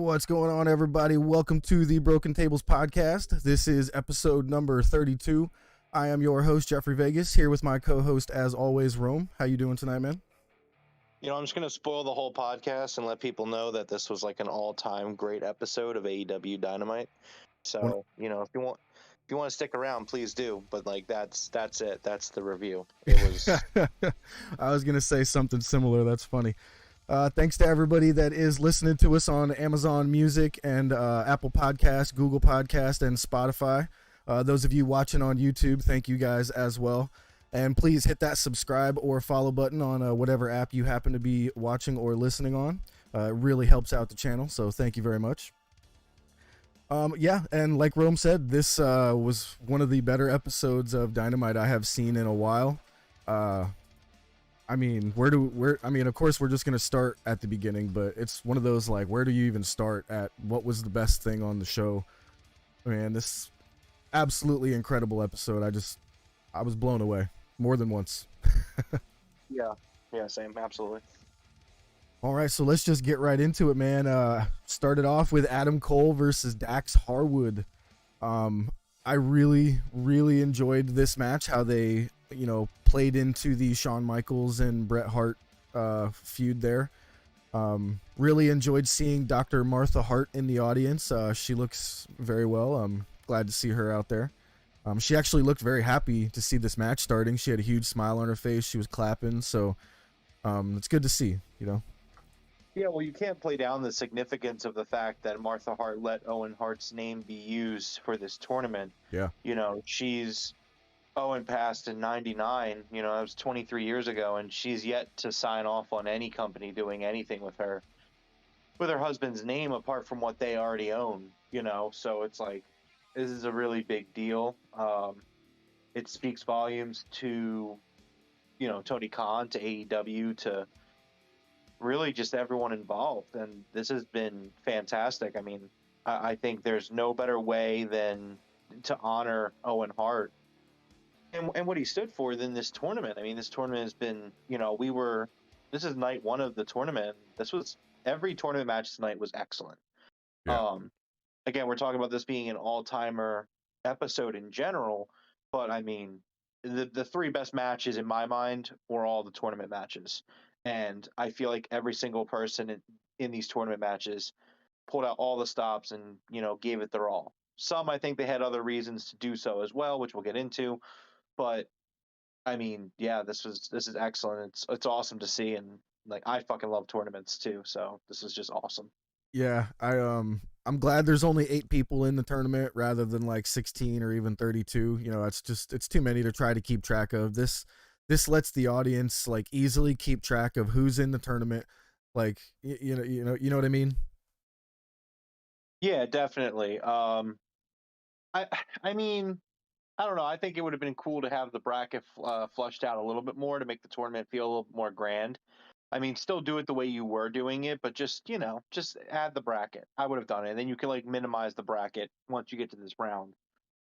What's going on, everybody? Welcome to the Broken Tables podcast. This is episode number 32. I am your host, Jeffrey Vegas, here with my co-host, as always, Rome. How you doing tonight, man? You know, I'm just going to spoil the whole podcast and let people know that this was like an all-time great episode of AEW Dynamite. So, you know, if you want to stick around, please do. But like, that's it. That's the review. It was. I was going to say something similar. That's funny. Thanks to everybody that is listening to us on Amazon Music and Apple Podcast, Google Podcast, and Spotify. Those of you watching on YouTube, thank you guys as well. And please hit that subscribe or follow button on whatever app you happen to be watching or listening on. It really helps out the channel, so thank you very much. Yeah, and like Rome said, this was one of the better episodes of Dynamite I have seen in a while. I mean, of course, we're just going to start at the beginning, but it's one of those, like, where do you even start at what was the best thing on the show? Man, this absolutely incredible episode. I was blown away more than once. Yeah, same, absolutely. All right, so let's just get right into it, man. Started off with Adam Cole versus Dax Harwood. I really, really enjoyed this match, how they, played into the Shawn Michaels and Bret Hart feud there. Really enjoyed seeing Dr. Martha Hart in the audience. She looks very well. I'm glad to see her out there. She actually looked very happy to see this match starting. She had a huge smile on her face. She was clapping, so it's good to see, Yeah, well, you can't play down the significance of the fact that Martha Hart let Owen Hart's name be used for this tournament. Yeah. Owen passed in 99, that was 23 years ago, and she's yet to sign off on any company doing anything with her husband's name apart from what they already own, so it's like, this is a really big deal. It speaks volumes to, Tony Khan, to AEW, to really just everyone involved, and this has been fantastic. I mean, I think there's no better way than to honor Owen Hart and what he stood for than this tournament. I mean, this tournament has been, this is night one of the tournament. Every tournament match tonight was excellent. Yeah. Again, we're talking about this being an all-timer episode in general, but I mean, the three best matches in my mind were all the tournament matches. And I feel like every single person in these tournament matches pulled out all the stops and, gave it their all. Some, I think they had other reasons to do so as well, which we'll get into. But I mean, yeah, this is excellent. It's awesome to see, and like, I fucking love tournaments too. So this is just awesome. Yeah, I'm glad there's only 8 people in the tournament rather than like 16 or even 32. It's too many to try to keep track of. This lets the audience like easily keep track of who's in the tournament. Like, you know what I mean? Yeah, definitely. I mean, I don't know. I think it would have been cool to have the bracket flushed out a little bit more to make the tournament feel a little more grand. I mean, still do it the way you were doing it, but just add the bracket. I would have done it. And then you can like minimize the bracket once you get to this round.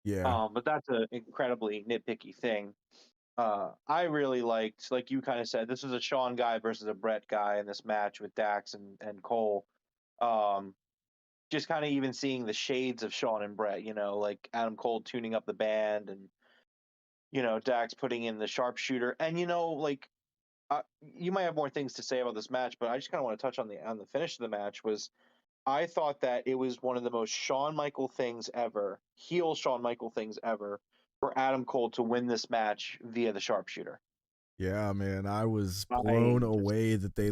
Yeah. But that's an incredibly nitpicky thing. I really liked, like you kind of said, this was a Shawn guy versus a Bret guy in this match with Dax and Cole. Just kind of even seeing the shades of Shawn and Bret, like Adam Cole tuning up the band and, Dax putting in the sharpshooter. And, like, you might have more things to say about this match, but I just kind of want to touch on the finish of the match. I thought that it was one of the most Shawn Michael things ever, heel Shawn Michael things ever, for Adam Cole to win this match via the sharpshooter. Yeah, man, I was blown away that they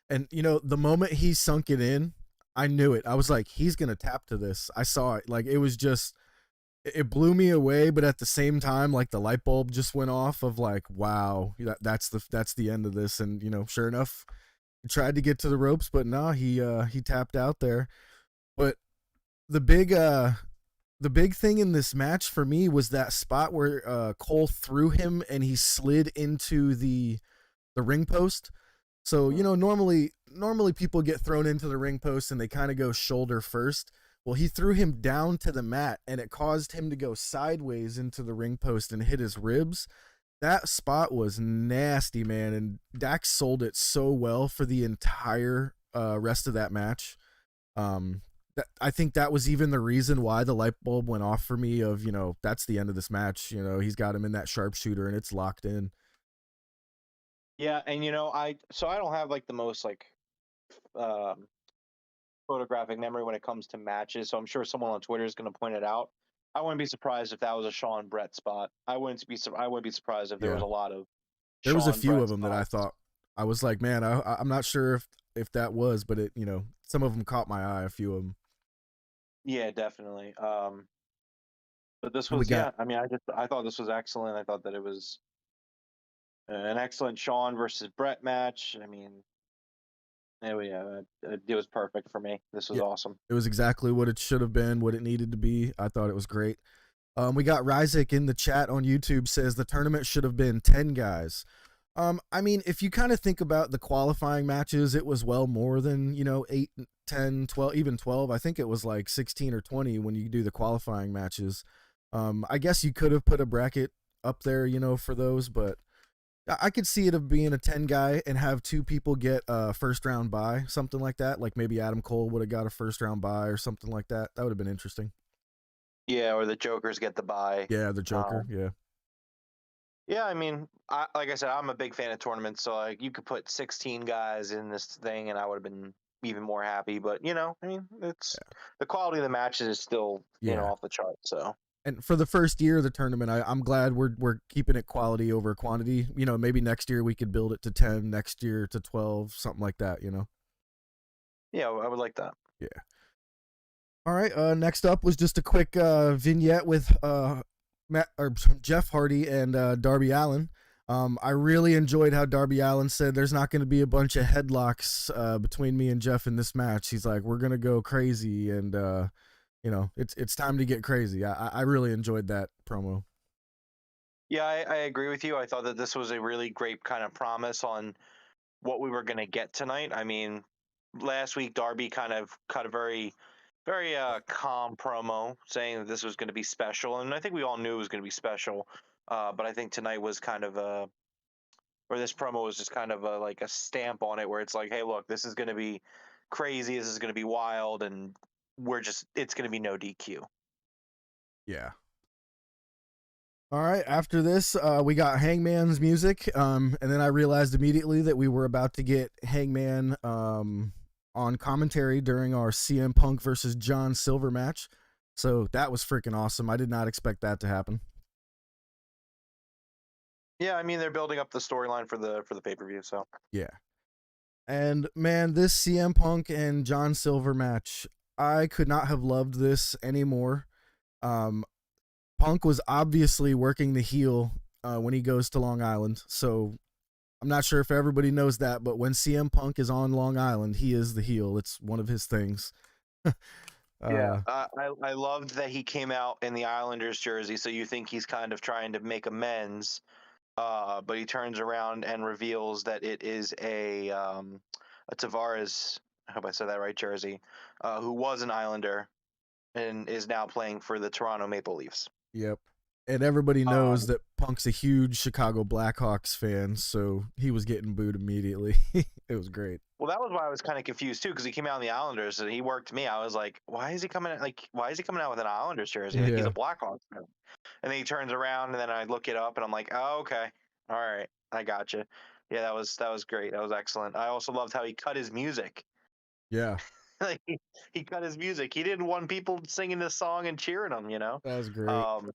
and the moment he sunk it in, I knew it. I was like, he's going to tap to this. I saw it. Like, it was just, it blew me away. But at the same time, like, the light bulb just went off of like, wow, that's the end of this. And, sure enough, he tried to get to the ropes, but no, he tapped out there. But the big thing in this match for me was that spot where Cole threw him and he slid into the ring post. So, normally people get thrown into the ring post and they kind of go shoulder first. Well, he threw him down to the mat and it caused him to go sideways into the ring post and hit his ribs. That spot was nasty, man. And Dax sold it so well for the entire rest of that match. I think that was even the reason why the light bulb went off for me of, that's the end of this match. He's got him in that sharpshooter and it's locked in. Yeah, and I don't have like the most like um photographic memory when it comes to matches, so I'm sure someone on Twitter is going to point it out. I wouldn't be surprised if that was a Sean Brett spot. I wouldn't be surprised if there was Yeah. a lot of There was a Sean few Brett of them that I spots. thought, I was like, man, I'm not sure if that was, but it, some of them caught my eye, a few of them. Yeah, definitely. But this And we was, got, yeah. I mean, I thought this was excellent. I thought that it was an excellent Sean versus Brett match. I mean, it was perfect for me. This was yeah, awesome. it was exactly what it should have been, what it needed to be. I thought it was great. We got Ryzik in the chat on YouTube says the tournament should have been 10 guys. I mean, if you kind of think about the qualifying matches, it was well more than, 8, 10, 12, even 12. I think it was like 16 or 20 when you do the qualifying matches. I guess you could have put a bracket up there, for those, but I could see it of being a 10 guy and have two people get a first round bye, something like that. Like maybe Adam Cole would have got a first round bye or something like that. That would have been interesting. Yeah, or the Jokers get the bye. Yeah, the Joker. Yeah. Yeah, I mean, like I said, I'm a big fan of tournaments, so like you could put 16 guys in this thing, and I would have been even more happy. But I mean, it's the quality of the matches is still Yeah. off the chart. So, and for the first year of the tournament, I'm glad we're keeping it quality over quantity. Maybe next year we could build it to 10, next year to 12, something like that. yeah, I would like that. Yeah. All right. Next up was just a quick vignette with Jeff Hardy and Darby Allin. I really enjoyed how Darby Allin said there's not going to be a bunch of headlocks between me and Jeff in this match. He's like, we're going to go crazy, and it's time to get crazy. I really enjoyed that promo. Yeah, I agree with you. I thought that this was a really great kind of promise on what we were going to get tonight. I mean, last week Darby kind of cut a very calm promo saying that this was going to be special, and I think we all knew it was going to be special. But I think tonight was kind of where this promo was just kind of like a stamp on it, where it's like, hey, look, this is going to be crazy, this is going to be wild, and it's going to be no DQ. Yeah. All right. After this, we got Hangman's music, and then I realized immediately that we were about to get Hangman on commentary during our CM Punk versus John Silver match. So that was freaking awesome. I did not expect that to happen. Yeah, I mean they're building up the storyline for the pay-per-view, so yeah. And man, this CM Punk and John Silver match, I could not have loved this anymore. Punk was obviously working the heel when he goes to Long Island. So I'm not sure if everybody knows that, but when CM Punk is on Long Island, he is the heel. It's one of his things. yeah, I loved that he came out in the Islanders jersey. So you think he's kind of trying to make amends, but he turns around and reveals that it is a Tavares. I hope I said that right. Jersey, who was an Islander and is now playing for the Toronto Maple Leafs. Yep. And everybody knows Um, that Punk's a huge Chicago Blackhawks fan, so he was getting booed immediately. It was great. Well, that was why I was kind of confused too, because he came out in the Islanders and he worked me. I was like, why is he coming out with an Islanders jersey? Like he's Yeah. a Blackhawks fan. And then he turns around and then I look it up and I'm like, oh, okay, all right, I got you. Yeah, that was great. That was excellent. I also loved how he cut his music. Yeah. Like he cut his music. He didn't want people singing this song and cheering him. That was great. Um,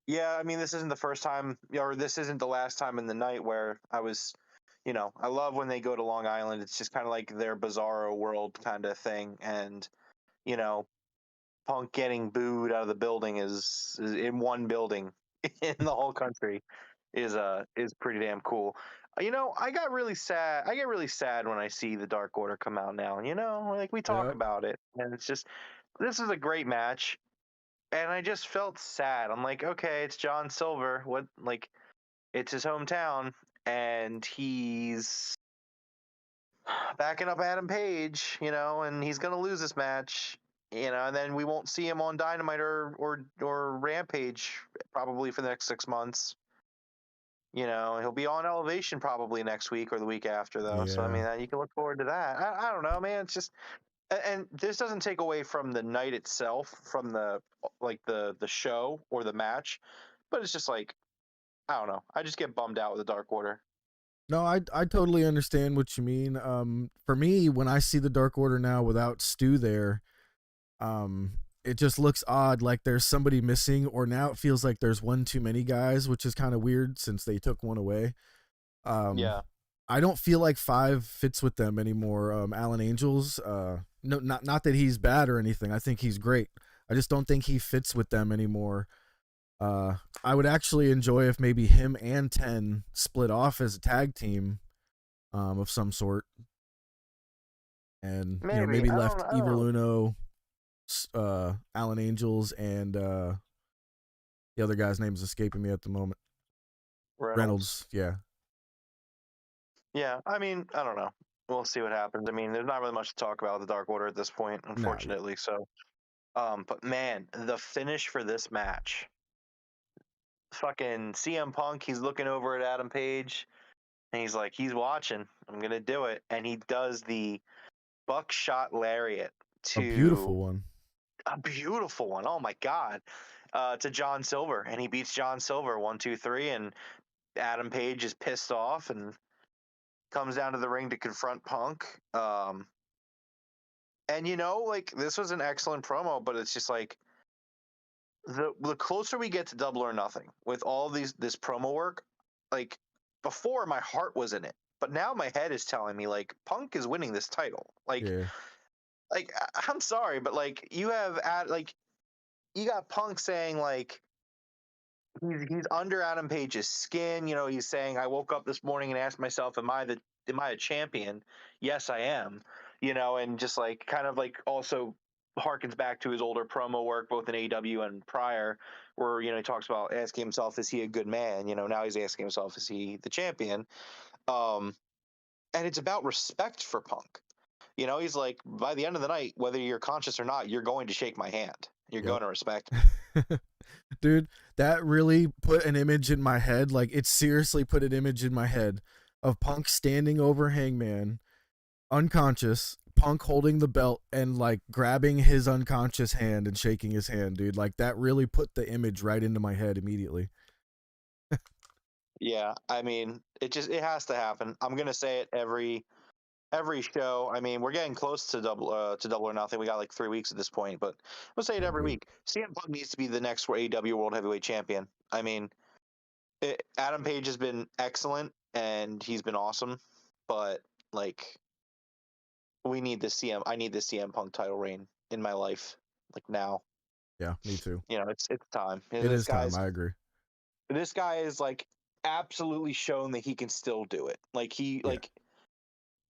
yeah, I mean, this isn't the first time, or this isn't the last time in the night where I was. I love when they go to Long Island. It's just kind of like their bizarro world kind of thing. And, you know, Punk getting booed out of the building is in one building in the whole country is pretty damn cool. I got really sad. I get really sad when I see the Dark Order come out now. Like we talk Yep. about it, and it's just this is a great match, and I just felt sad. I'm like, okay, it's John Silver. What like it's his hometown, and he's backing up Adam Page, and he's gonna lose this match, and then we won't see him on Dynamite or Rampage probably for the next 6 months. He'll be on Elevation probably next week or the week after, though. So I Yeah. mean, you can look forward to that. I don't know, man. It's just and this doesn't take away from the night itself, from the show or the match, but it's just like, I don't know. I just get bummed out with the Dark Order. No, I totally understand what you mean. For me, when I see the Dark Order now without Stu there, it just looks odd, like there's somebody missing, or now it feels like there's one too many guys, which is kind of weird since they took one away. Yeah. I don't feel like 5 fits with them anymore. Allin Angels, no, not that he's bad or anything. I think he's great. I just don't think he fits with them anymore. I would actually enjoy if maybe him and 10 split off as a tag team, of some sort, and maybe left Evil Uno, Allin Angels, and the other guy's name is escaping me at the moment. Reynolds, yeah. Yeah, I mean, I don't know. We'll see what happens. I mean, there's not really much to talk about with the Dark Order at this point, unfortunately. No. So, but man, the finish for this match, fucking CM Punk, he's looking over at Adam Page, and he's like, he's watching. I'm gonna do it, and he does the buckshot lariat to a beautiful one. A beautiful one. Oh my God, to John Silver, and he beats John Silver 1, 2, 3, and Adam Page is pissed off and comes down to the ring to confront Punk. And like, this was an excellent promo, but it's just like the closer we get to Double or Nothing with all this promo work, like, before my heart was in it, but now my head is telling me like Punk is winning this title. Like, yeah. Like, I'm sorry, but like, you got Punk saying like he's under Adam Page's skin. He's saying, I woke up this morning and asked myself, am I a champion? Yes, I am. And just like kind of like also harkens back to his older promo work, both in AEW and prior, where he talks about asking himself, is he a good man? Now he's asking himself, is he the champion? And it's about respect for Punk. He's like, by the end of the night, whether you're conscious or not, you're going to shake my hand. You're going to respect me. Dude, that really put an image in my head. Like, it seriously put an image in my head of Punk standing over Hangman, unconscious, Punk holding the belt and like grabbing his unconscious hand and shaking his hand, dude. Like, that really put the image right into my head immediately. Yeah, I mean, it has to happen. I'm gonna say it every show. I mean, we're getting close to Double or Nothing. We got like 3 weeks at this point, but we'll say it every week. CM Punk needs to be the next AEW World Heavyweight Champion. I mean, Adam Page has been excellent and he's been awesome, but like, I need this CM Punk title reign in my life, like, now. Yeah, me too. It's time. It is time. I agree. This guy is like absolutely shown that he can still do it. Like, like,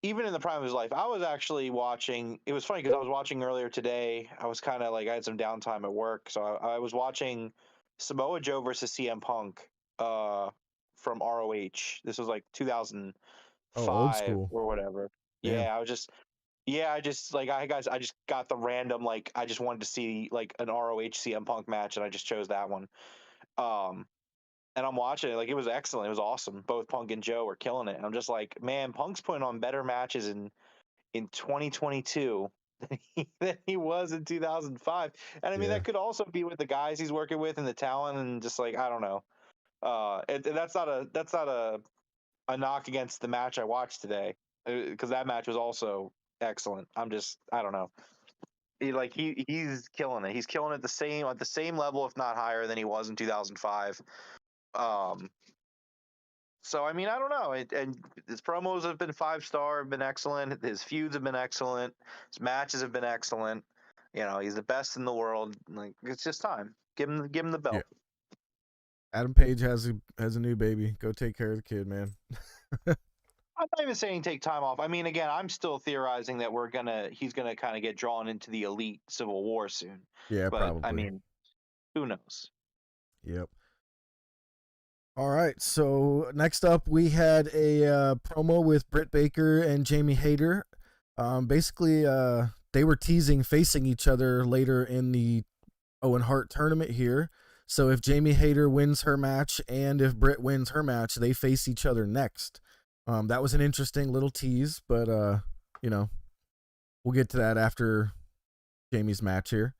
even in the prime of his life. I was actually watching. It was funny because I was watching earlier today. I was kind of like, I had some downtime at work, so I was watching Samoa Joe versus CM Punk from ROH. This was like 2005 old school or whatever. Damn. Yeah, I just like, I just got the random, like, I just wanted to see like an ROH CM Punk match, and I just chose that one. And I'm watching it, like, it was excellent. It was awesome. Both Punk and Joe were killing it. And I'm just like, man, Punk's putting on better matches in 2022 than he was in 2005. And I mean, that could also be with the guys he's working with and the talent, and just like, I don't know. That's not a knock against the match I watched today, because that match was also excellent. I don't know. He's killing it. He's killing it at the same level, if not higher, than he was in 2005. So, I mean, I don't know. And his promos have been 5-star, have been excellent. His feuds have been excellent. His matches have been excellent. He's the best in the world. Like, it's just time. Give him the belt. Yeah. Adam Page has a new baby. Go take care of the kid, man. I'm not even saying take time off. I mean, again, I'm still theorizing that he's gonna kind of get drawn into the Elite Civil War soon. Yeah, but probably. I mean, who knows? Yep. All right, so next up we had a promo with Britt Baker and Jamie Hayter. Basically, they were teasing facing each other later in the Owen Hart tournament here. So if Jamie Hayter wins her match and if Britt wins her match, they face each other next. That was an interesting little tease, but we'll we'll get to that after Jamie's match here.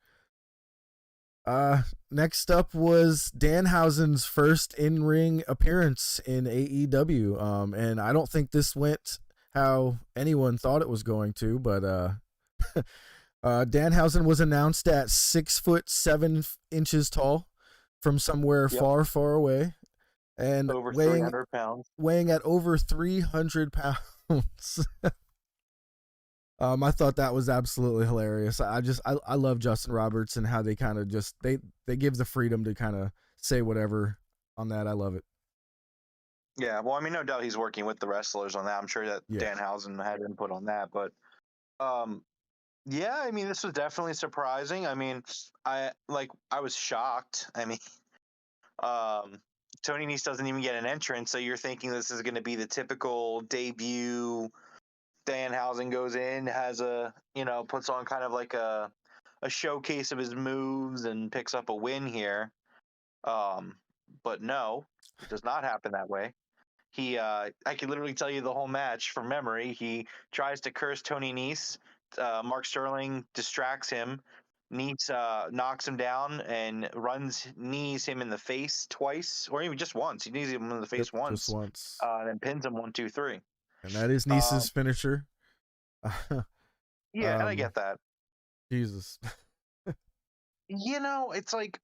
Next up was Danhausen's first in-ring appearance in AEW. And I don't think this went how anyone thought it was going to, but Danhausen was announced at 6'7" tall from somewhere far, far away, and over 300 pounds, weighing at over 300 pounds. I thought that was absolutely hilarious. I love Justin Roberts and how they kind of just they give the freedom to kind of say whatever on that. I love it. Yeah, well, I mean, no doubt he's working with the wrestlers on that. I'm sure that Danhausen had input on that, but yeah, I mean, this was definitely surprising. I mean, I was shocked. I mean, Tony Neese doesn't even get an entrance, so you're thinking this is going to be the typical debut. Danhausen goes in, has puts on kind of like a showcase of his moves and picks up a win here. But no, it does not happen that way. I can literally tell you the whole match from memory. He tries to curse Tony Neese. Mark Sterling distracts him. Neese knocks him down and knees him in the face twice, or even just once. He knees him in the face once. Just once. And then pins him 1, 2, 3. And that is Neese's finisher. Yeah, and I get that. Jesus. It's like,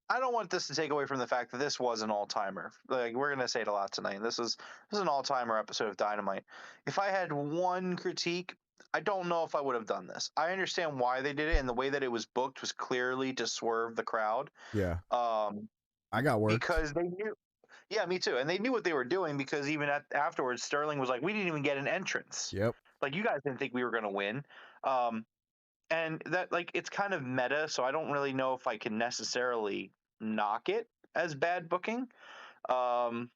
I don't want this to take away from the fact that this was an all-timer. Like, we're going to say it a lot tonight. This is an all-timer episode of Dynamite. If I had one critique, I don't know if I would have done this. I understand why they did it, and the way that it was booked was clearly to swerve the crowd. Yeah. I got worked. Because they knew. Yeah, me too. And they knew what they were doing, because even afterwards, Sterling was like, we didn't even get an entrance. Yep. Like, you guys didn't think we were going to win. And that, like, it's kind of meta, so I don't really know if I can necessarily knock it as bad booking. So,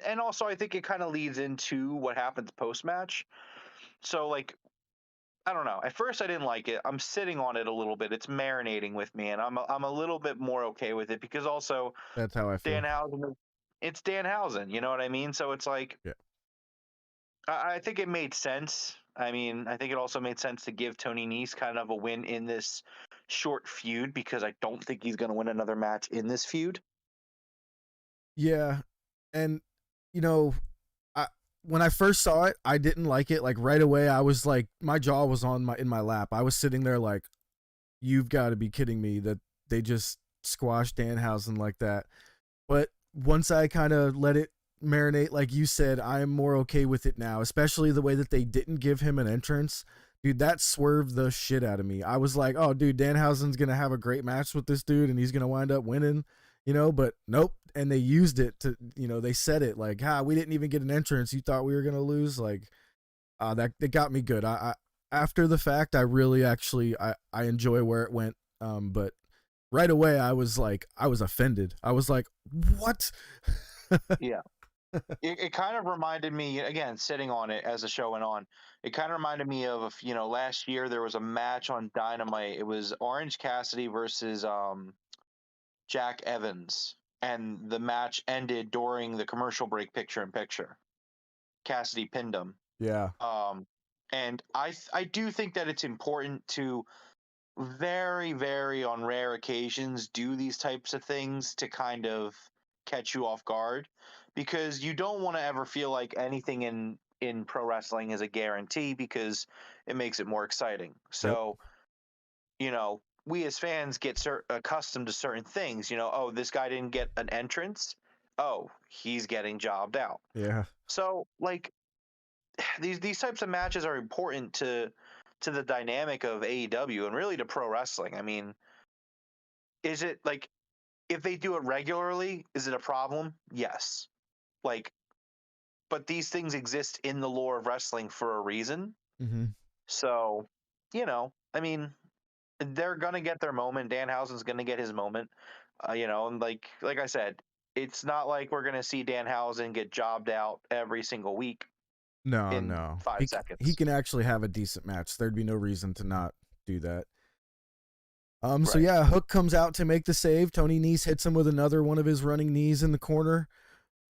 and also I think it kind of leads into what happens post-match. So, like, I don't know. At first, I didn't like it. I'm sitting on it a little bit. It's marinating with me, and I'm a little bit more okay with it, because also that's how I feel. Danhausen, it's Danhausen. You know what I mean? So it's like, yeah. I think it made sense. I mean, I think it also made sense to give Tony Neese kind of a win in this short feud, because I don't think he's going to win another match in this feud. Yeah, and when I first saw it, I didn't like it. Like, right away, I was like, my jaw was in my lap. I was sitting there like, you've got to be kidding me that they just squashed Danhausen like that. But once I kind of let it marinate, like you said, I'm more okay with it now, especially the way that they didn't give him an entrance. Dude, that swerved the shit out of me. I was like, oh, dude, Danhausen's going to have a great match with this dude, and he's going to wind up winning, but nope. And they used it to, they said it like, we didn't even get an entrance. You thought we were going to lose? Like, that got me good. I after the fact, I really actually, I enjoy where it went. But right away, I was offended. I was like, what? Yeah. It kind of reminded me, again, sitting on it as the show went on, it kind of reminded me of, last year there was a match on Dynamite. It was Orange Cassidy versus Jack Evans, and the match ended during the commercial break, picture-in-picture. Cassidy pinned him. Yeah. And I do think that it's important to very, very on rare occasions do these types of things to kind of catch you off guard, because you don't want to ever feel like anything in pro wrestling is a guarantee, because it makes it more exciting. So, we as fans get accustomed to certain things. Oh, this guy didn't get an entrance. Oh, he's getting jobbed out. Yeah. So, like, these types of matches are important to the dynamic of AEW and really to pro wrestling. I mean, is it like, if they do it regularly, is it a problem? Yes. Like, but these things exist in the lore of wrestling for a reason. Mm-hmm. So, I mean, they're gonna get their moment. Danhausen's gonna get his moment. And like I said, it's not like we're gonna see Danhausen get jobbed out every single week. No. 5 seconds. He can actually have a decent match. There'd be no reason to not do that. So yeah, Hook comes out to make the save. Tony Neese hits him with another one of his running knees in the corner.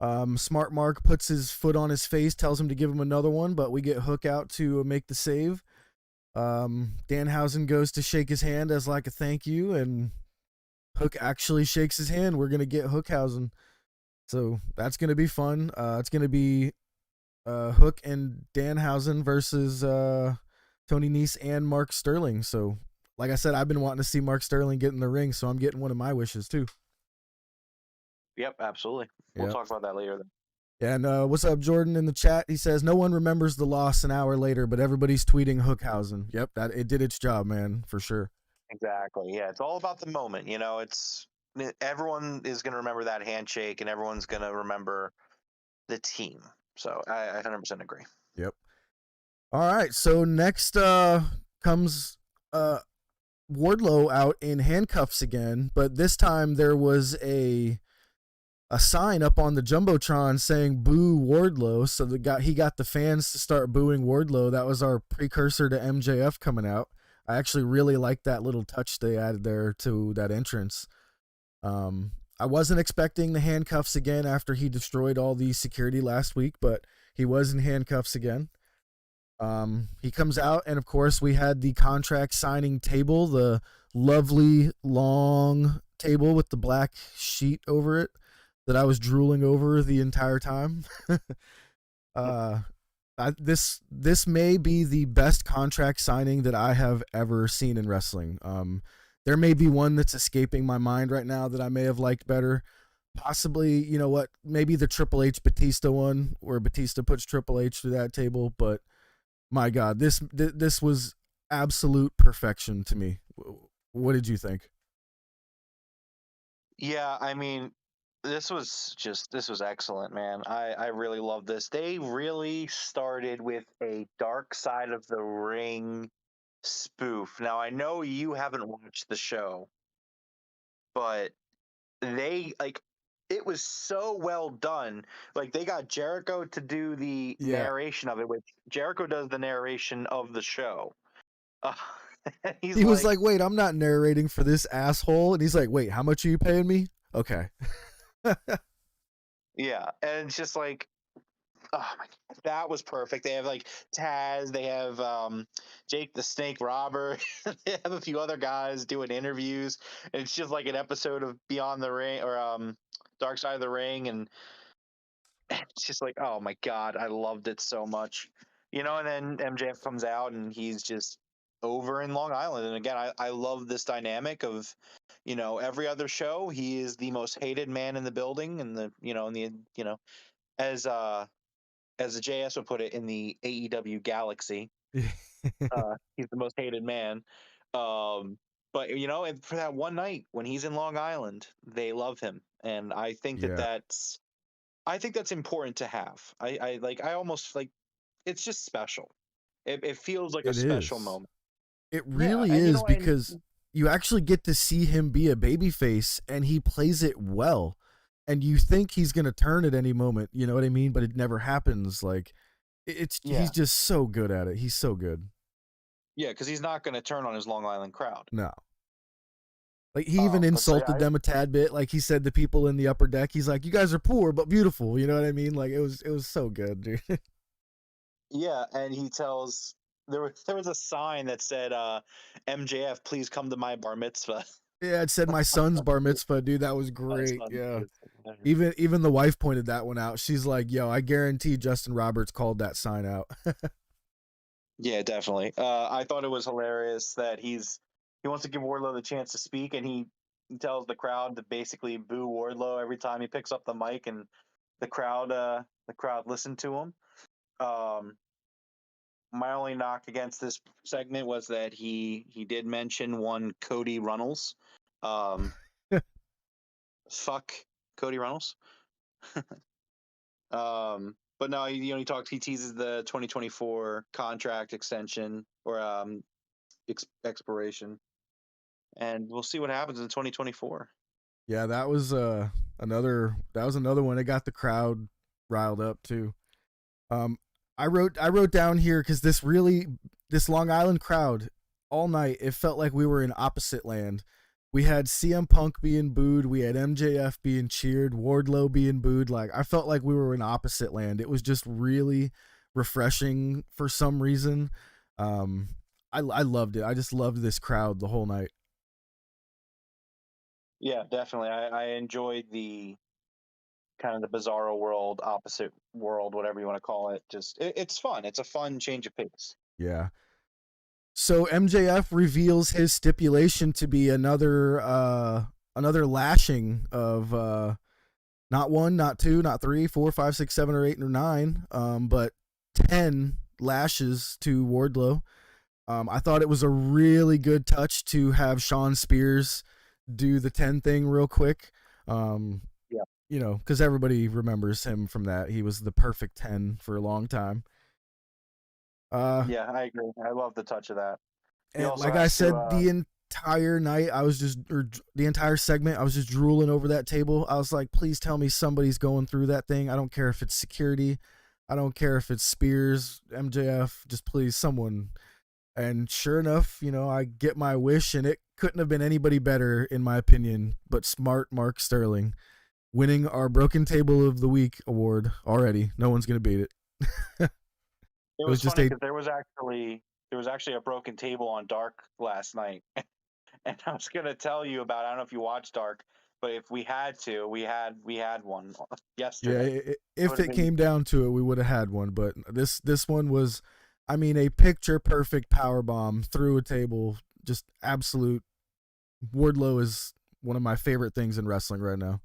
Smart Mark puts his foot on his face, tells him to give him another one, but we get Hook out to make the save. Danhausen goes to shake his hand as like a thank you, and Hook actually shakes his hand. We're gonna get Hookhausen, so that's gonna be fun. It's gonna be Hook and Danhausen versus Tony Neese and Mark Sterling. So, like I said, I've been wanting to see Mark Sterling get in the ring, so I'm getting one of my wishes too. Yep, absolutely. We'll talk about that later then. And what's up, Jordan, in the chat? He says, no one remembers the loss an hour later, but everybody's tweeting Hookhausen. Yep, that it did its job, man, for sure. Exactly. Yeah, it's all about the moment. You know, everyone is going to remember that handshake, and everyone's going to remember the team. So I 100% agree. Yep. All right, so next comes Wardlow out in handcuffs again, but this time there was a sign up on the Jumbotron saying "Boo Wardlow," so he got the fans to start booing Wardlow. That was our precursor to MJF coming out. I actually really liked that little touch they added there to that entrance. I wasn't expecting the handcuffs again after he destroyed all the security last week, but he was in handcuffs again. He comes out, and of course we had the contract signing table, the lovely long table with the black sheet over it that I was drooling over the entire time. This may be the best contract signing that I have ever seen in wrestling. There may be one that's escaping my mind right now that I may have liked better. Possibly, you know what, maybe the Triple H Batista one, where Batista puts Triple H through that table, but my God, this was absolute perfection to me. What did you think? Yeah, I mean, this was excellent, man. I really love this. They really started with a Dark Side of the Ring spoof. Now, I know you haven't watched the show, but it was so well done. Like, they got Jericho to do the narration of it, which Jericho does the narration of the show. He was like, wait, I'm not narrating for this asshole. And he's like, wait, how much are you paying me? Okay. Yeah, and it's just like, oh my God, that was perfect. They have like Taz, they have Jake the Snake Robber, they have a few other guys doing interviews. And it's just like an episode of Beyond the Ring or Dark Side of the Ring, and it's just like, oh my God, I loved it so much. You know, and then MJF comes out and he's just over in Long Island. And again, I love this dynamic of, you know, every other show, he is the most hated man in the building, and as the JS would put it, in the AEW galaxy. He's the most hated man. But you know, and for that one night when he's in Long Island, they love him, and I think that's important to have. I almost like, it's just special. It feels like a special moment. It really is, because you actually get to see him be a babyface, and he plays it well. And you think he's gonna turn at any moment, you know what I mean? But it never happens. Like, he's just so good at it. He's so good. Yeah, because he's not gonna turn on his Long Island crowd. No. Like, he even insulted them a tad bit. Like, he said to people in the upper deck, he's like, "You guys are poor but beautiful." You know what I mean? Like, it was so good, dude. Yeah, and he tells, there was a sign that said, "MJF, please come to my bar mitzvah." Yeah, it said my son's bar mitzvah, dude. That was great. Yeah. Even the wife pointed that one out. She's like, "Yo, I guarantee Justin Roberts called that sign out." Yeah, definitely. I thought it was hilarious that he wants to give Wardlow the chance to speak, and he tells the crowd to basically boo Wardlow every time he picks up the mic, and the crowd listened to him. My only knock against this segment was that he did mention one Cody Runnels. Fuck Cody Runnels. But no, he teases the 2024 contract extension or expiration, and we'll see what happens in 2024. Yeah, that was another one that got the crowd riled up too. I wrote down here, because this Long Island crowd all night, it felt like we were in opposite land. We had CM Punk being booed. We had MJF being cheered. Wardlow being booed. Like, I felt like we were in opposite land. It was just really refreshing for some reason. I loved it. I just loved this crowd the whole night. Yeah, definitely. I enjoyed the kind of the bizarro world, opposite world, whatever you want to call it. Just it's fun. It's a fun change of pace. Yeah. So MJF reveals his stipulation to be another lashing of not one, not two, not three, four, five, six, seven, or eight, or nine, but 10 lashes to Wardlow. I thought it was a really good touch to have Shawn Spears do the 10 thing real quick. Yeah. You know, because everybody remembers him from that. He was the perfect 10 for a long time. Yeah, I agree. I love the touch of that. And like I said, the entire night, the entire segment, I was just drooling over that table. I was like, please tell me somebody's going through that thing. I don't care if it's security. I don't care if it's Spears, MJF, just please someone. And sure enough, you know, I get my wish, and it couldn't have been anybody better, in my opinion, but smart Mark Sterling winning our Broken Table of the Week award already. No one's going to beat it. It was funny because there was actually a broken table on Dark last night. And I was going to tell you about, I don't know if you watched Dark, but if we had to, we had one yesterday. Yeah, if it came down to it, we would have had one. But this one was, I mean, a picture perfect power bomb through a table. Just absolute. Wardlow is one of my favorite things in wrestling right now.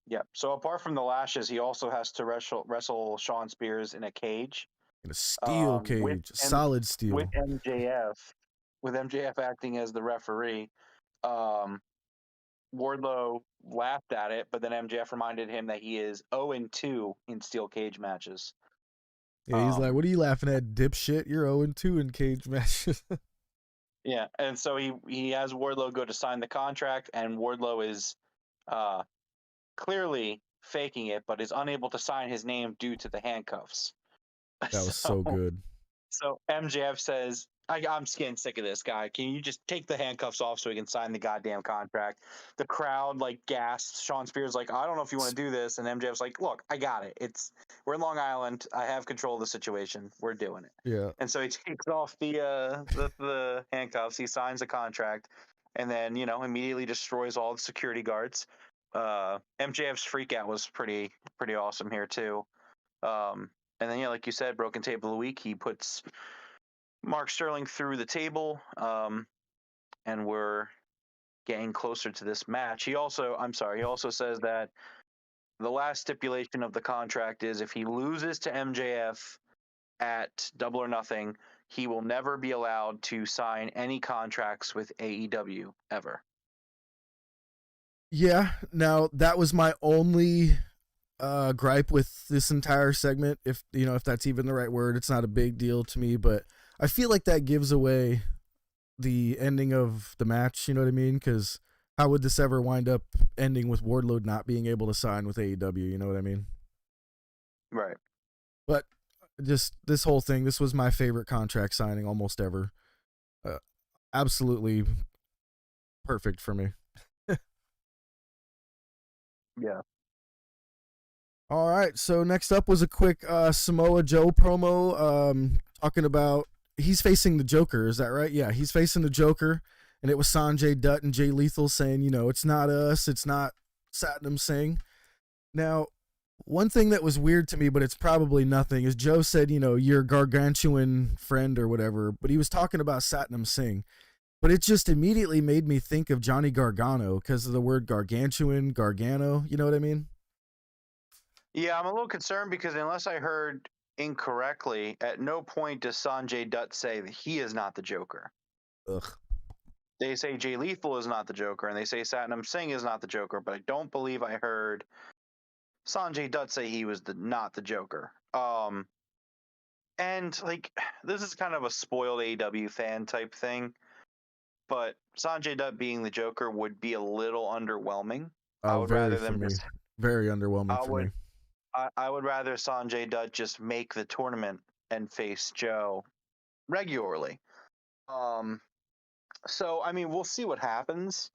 Yeah. So apart from the lashes, he also has to wrestle Shawn Spears in a cage. In a steel cage, solid steel. With MJF acting as the referee. Wardlow laughed at it, but then MJF reminded him that he is 0-2 in steel cage matches. Yeah, he's like, "What are you laughing at, dipshit? You're 0-2 in cage matches." Yeah, and so he has Wardlow go to sign the contract, and Wardlow is clearly faking it, but is unable to sign his name due to the handcuffs. That was so good. So MJF says, I'm getting sick of this guy. Can you just take the handcuffs off so he can sign the goddamn contract? The crowd like gasps. Shawn Spears like, I don't know if you want to do this. And MJF's like, look, I got it. We're in Long Island. I have control of the situation. We're doing it. Yeah. And so he takes off the handcuffs. He signs the contract, and then immediately destroys all the security guards. MJF's freak out was pretty awesome here too. And then, like you said, Broken Table of the Week, he puts Mark Sterling through the table, and we're getting closer to this match. He also says that the last stipulation of the contract is if he loses to MJF at Double or Nothing, he will never be allowed to sign any contracts with AEW ever. Yeah, now that was my only gripe with this entire segment, if that's even the right word. It's not a big deal to me, but I feel like that gives away the ending of the match, you know what I mean? Because how would this ever wind up ending with Wardlow not being able to sign with AEW, you know what I mean? Right. But just this whole thing, this was my favorite contract signing almost ever. Absolutely perfect for me. Yeah. All right, so next up was a quick Samoa Joe promo talking about he's facing the Joker. Is that right? Yeah, he's facing the Joker, and it was Sanjay Dutt and Jay Lethal saying, it's not us, it's not Satnam Singh. Now, one thing that was weird to me, but it's probably nothing, is Joe said, your gargantuan friend or whatever, but he was talking about Satnam Singh. But it just immediately made me think of Johnny Gargano because of the word gargantuan, Gargano, you know what I mean? Yeah, I'm a little concerned because unless I heard incorrectly, at no point does Sanjay Dutt say that he is not the Joker. Ugh. They say Jay Lethal is not the Joker, and they say Satnam Singh is not the Joker, but I don't believe I heard Sanjay Dutt say he was not the Joker. And like this is kind of a spoiled AEW fan type thing, but Sanjay Dutt being the Joker would be a little underwhelming. I would rather them just very underwhelming for me. I would rather Sanjay Dutt just make the tournament and face Joe regularly. So I mean, we'll see what happens.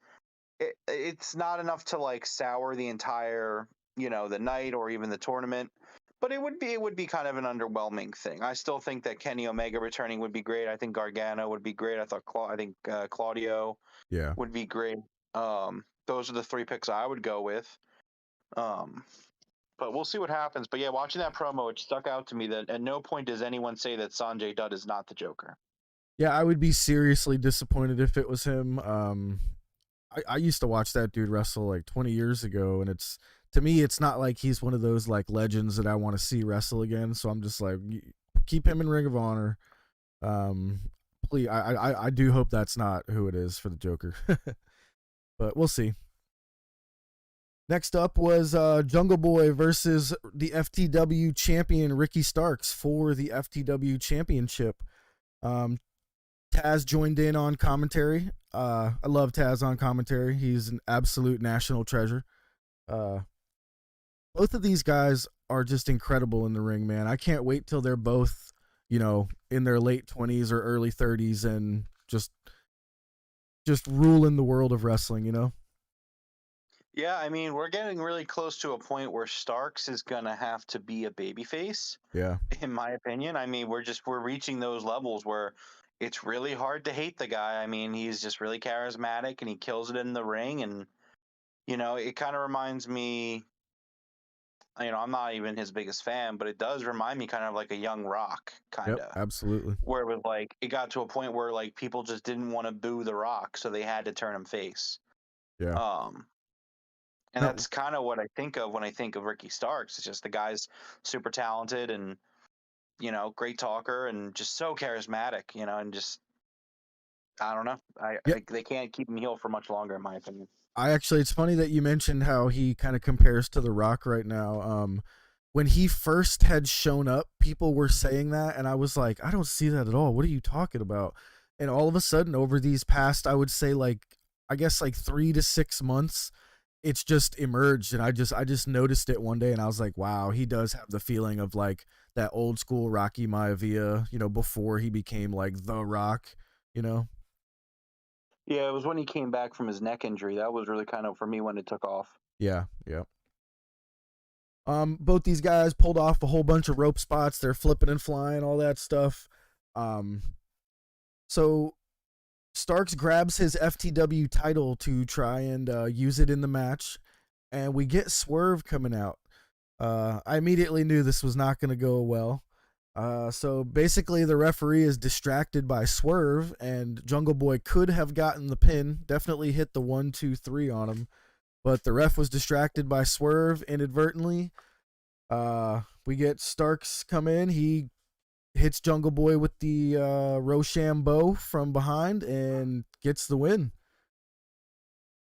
it's not enough to like sour the entire, the night or even the tournament. But it would be kind of an underwhelming thing. I still think that Kenny Omega returning would be great. I think Gargano would be great. I think Claudio Yeah. would be great. Those are the three picks I would go with. But we'll see what happens. But yeah, watching that promo, it stuck out to me that at no point does anyone say that Sanjay Dutt is not the Joker. Yeah, I would be seriously disappointed if it was him. I used to watch that dude wrestle like 20 years ago, and to me, it's not like he's one of those like legends that I want to see wrestle again. So I'm just like, keep him in Ring of Honor. Please, I do hope that's not who it is for the Joker, but we'll see. Next up was Jungle Boy versus the FTW champion Ricky Starks for the FTW championship. Taz joined in on commentary. I love Taz on commentary. He's an absolute national treasure. Both of these guys are just incredible in the ring, man. I can't wait till they're both, in their late 20s or early 30s and just ruling the world of wrestling, Yeah, I mean, we're getting really close to a point where Starks is gonna have to be a babyface, Yeah. in my opinion. I mean, we're reaching those levels where it's really hard to hate the guy. I mean, he's just really charismatic and he kills it in the ring. And it kind of reminds me. I'm not even his biggest fan, but it does remind me kind of like a young Rock, kind Yep, of, absolutely. where it was like it got to a point where like people just didn't want to boo the Rock, so they had to turn him face. Yeah. And No, that's kind of what I think of when I think of Ricky Starks. It's just the guy's super talented and, great talker and just so charismatic, and just, I don't know. yeah, They can't keep him heel for much longer, in my opinion. it's funny that you mentioned how he kind of compares to The Rock right now. When he first had shown up, people were saying that, and I was like, I don't see that at all. What are you talking about? And all of a sudden, over these past, I would say I guess like 3 to 6 months, it's just emerged, and I just noticed it one day, and I was like, wow, he does have the feeling of like that old school Rocky Maivia, before he became like The Rock, you know. Yeah, it was when he came back from his neck injury. That was really kind of for me when it took off. Yeah, yeah. Both these guys pulled off a whole bunch of rope spots. They're flipping and flying, all that stuff. So Starks grabs his FTW title to try and use it in the match, and we get Swerve coming out. I immediately knew this was not going to go well. So basically, the referee is distracted by Swerve, and Jungle Boy could have gotten the pin, definitely hit the 1, 2, 3 on him, but the ref was distracted by Swerve inadvertently. We get Starks come in. He hits Jungle Boy with the Rochambeau from behind and gets the win.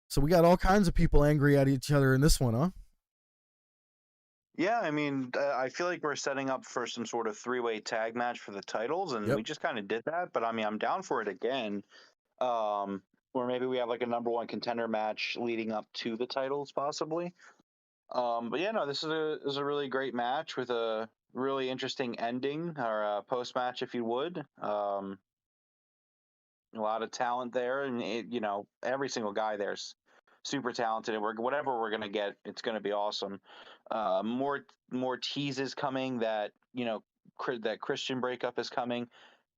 So we got all kinds of people angry at each other in this one, huh? Yeah, I mean, I feel like we're setting up for some sort of three-way tag match for the titles, and Yep. we just kind of did that. But I mean, I'm down for it again. Or maybe we have like a number one contender match leading up to the titles, possibly. But yeah, no, this is a really great match with a really interesting ending or a post match, if you would. A lot of talent there, and every single guy there's super talented, and whatever we're gonna get, it's gonna be awesome. More teases coming that that Christian breakup is coming.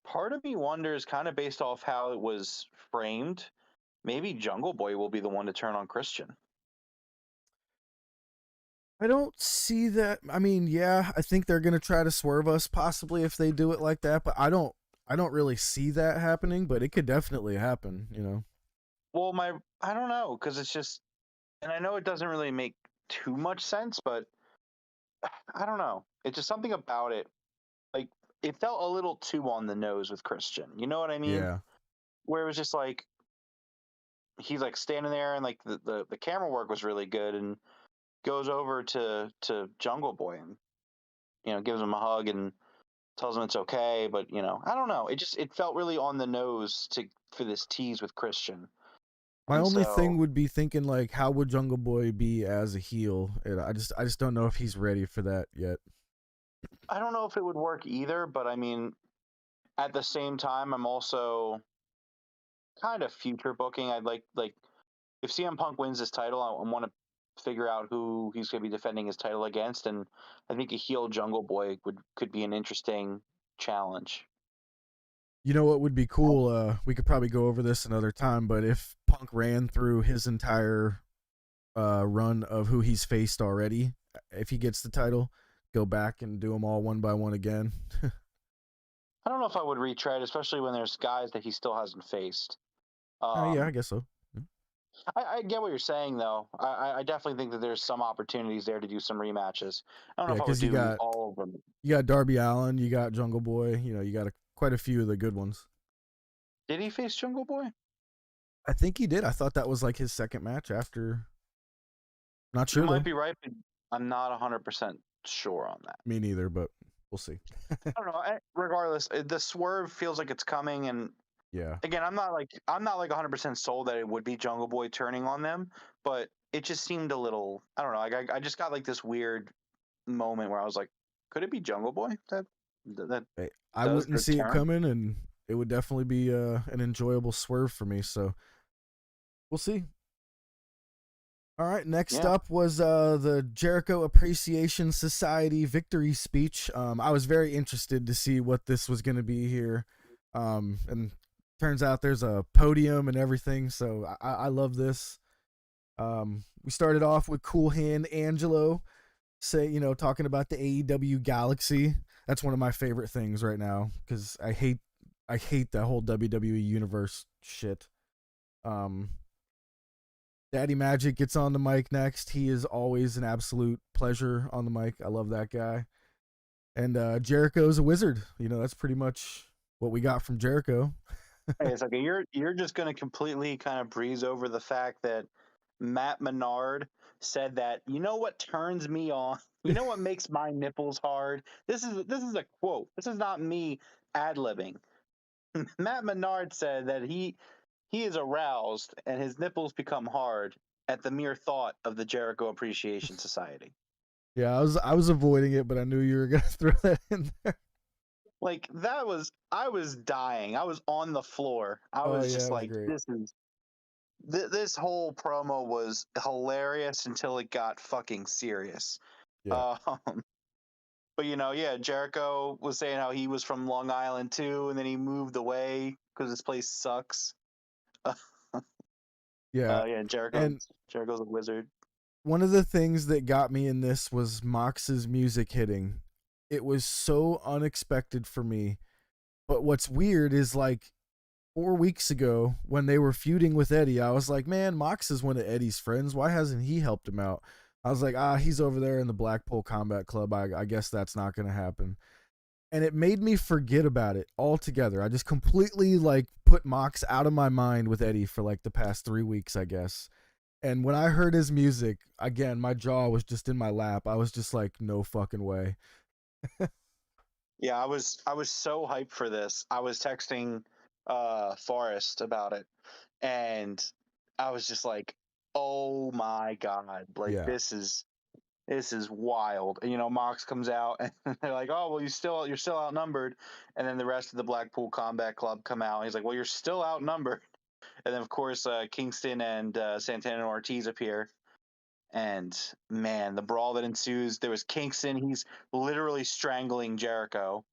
Part of me wonders, kind of based off how it was framed, maybe Jungle Boy will be the one to turn on Christian. I don't see that. I mean, yeah, I think they're gonna try to swerve us possibly if they do it like that, but I don't really see that happening, but it could definitely happen. Well, I don't know, because it's just, and I know it doesn't really make too much sense, but I don't know. It's just something about it. Like, it felt a little too on the nose with Christian. You know what I mean? Yeah. Where it was just like he's like standing there, and like the camera work was really good, and goes over to Jungle Boy and gives him a hug and tells him it's okay, but I don't know. It felt really on the nose for this tease with Christian. My And only thing so would be thinking like, how would Jungle Boy be as a heel? And I just don't know if he's ready for that yet. I don't know if it would work either, but I mean, at the same time, I'm also kind of future booking. I'd like if CM Punk wins this title, I want to figure out who he's going to be defending his title against, and I think a heel Jungle Boy could be an interesting challenge. You know what would be cool? We could probably go over this another time, but if Punk ran through his entire run of who he's faced already, if he gets the title, go back and do them all one by one again. I don't know if I would retread, especially when there's guys that he still hasn't faced. Yeah, I guess so. I get what you're saying, though. I definitely think that there's some opportunities there to do some rematches. I don't know if I would do all of them. You got Darby Allin, you got Jungle Boy, you got quite a few of the good ones. Did he face Jungle Boy? I think he did. I thought that was like his second match after. Not sure. You might be right, but I'm not 100% sure on that. Me neither, but we'll see. I don't know. Regardless, the swerve feels like it's coming, and yeah. Again, I'm not like 100% sold that it would be Jungle Boy turning on them, but it just seemed a little. I don't know. Like I just got like this weird moment where I was like, could it be Jungle Boy? Hey, I wouldn't see it coming, and it would definitely be an enjoyable swerve for me. So we'll see. All right, next up was the Jericho Appreciation Society Victory Speech. I was very interested to see what this was going to be here, and turns out there's a podium and everything, so I love this. We started off with Cool Hand Angelo talking about the AEW Galaxy. That's one of my favorite things right now because I hate that whole WWE universe shit. Daddy Magic gets on the mic next. He is always an absolute pleasure on the mic. I love that guy. And Jericho's a wizard. That's pretty much what we got from Jericho. Hey, it's like you're just going to completely kind of breeze over the fact that Matt Menard said that, what turns me on? What makes my nipples hard? This is a quote. This is not me ad-libbing. Matt Menard said that he is aroused and his nipples become hard at the mere thought of the Jericho Appreciation Society. Yeah, I was avoiding it, but I knew you were going to throw that in there. Like I was dying. I was on the floor. I was just like, this whole promo was hilarious until it got fucking serious. Yeah. But Jericho was saying how he was from Long Island too, and then he moved away because this place sucks. Jericho's a wizard. One of the things that got me in this was Mox's music hitting. It was so unexpected for me. But what's weird is like 4 weeks ago when they were feuding with Eddie, I was like, man, Mox is one of Eddie's friends. Why hasn't he helped him out? I was like, he's over there in the Blackpool Combat Club. I guess that's not going to happen. And it made me forget about it altogether. I just completely like put Mox out of my mind with Eddie for like the past 3 weeks, I guess. And when I heard his music, again, my jaw was just in my lap. I was just like, no fucking way. Yeah, I was so hyped for this. I was texting Forrest about it, and I was just like, "Oh my god! Like this is wild." And Mox comes out, and they're like, "Oh well, you're still outnumbered." And then the rest of the Blackpool Combat Club come out, and he's like, "Well, you're still outnumbered." And then of course Kingston and Santana and Ortiz appear. And man, the brawl that ensues, there was Kingston. He's literally strangling Jericho,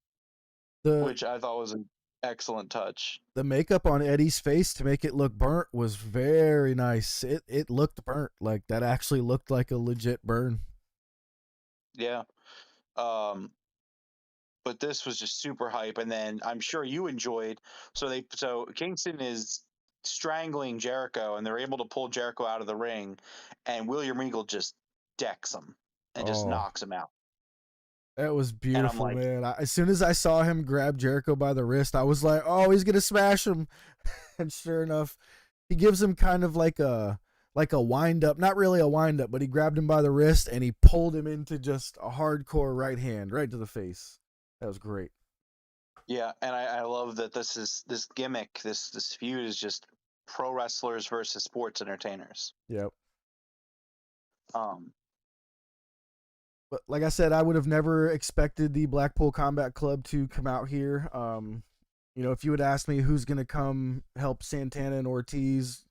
which I thought was an excellent touch. The makeup on Eddie's face to make it look burnt was very nice. It looked burnt. Like that actually looked like a legit burn. Yeah. But this was just super hype. And then I'm sure you enjoyed. So Kingston is strangling Jericho, and they're able to pull Jericho out of the ring, and William Regal just decks him and just knocks him out. That was beautiful, man. As soon as I saw him grab Jericho by the wrist, I was like, oh, he's gonna smash him. And sure enough, he gives him kind of like a wind up, not really a wind up, but he grabbed him by the wrist and he pulled him into just a hardcore right hand right to the face. That was great. Yeah, and I love that this gimmick, this feud is just pro wrestlers versus sports entertainers. Yep. But like I said, I would have never expected the Blackpool Combat Club to come out here. If you would ask me who's going to come help Santana and Ortiz,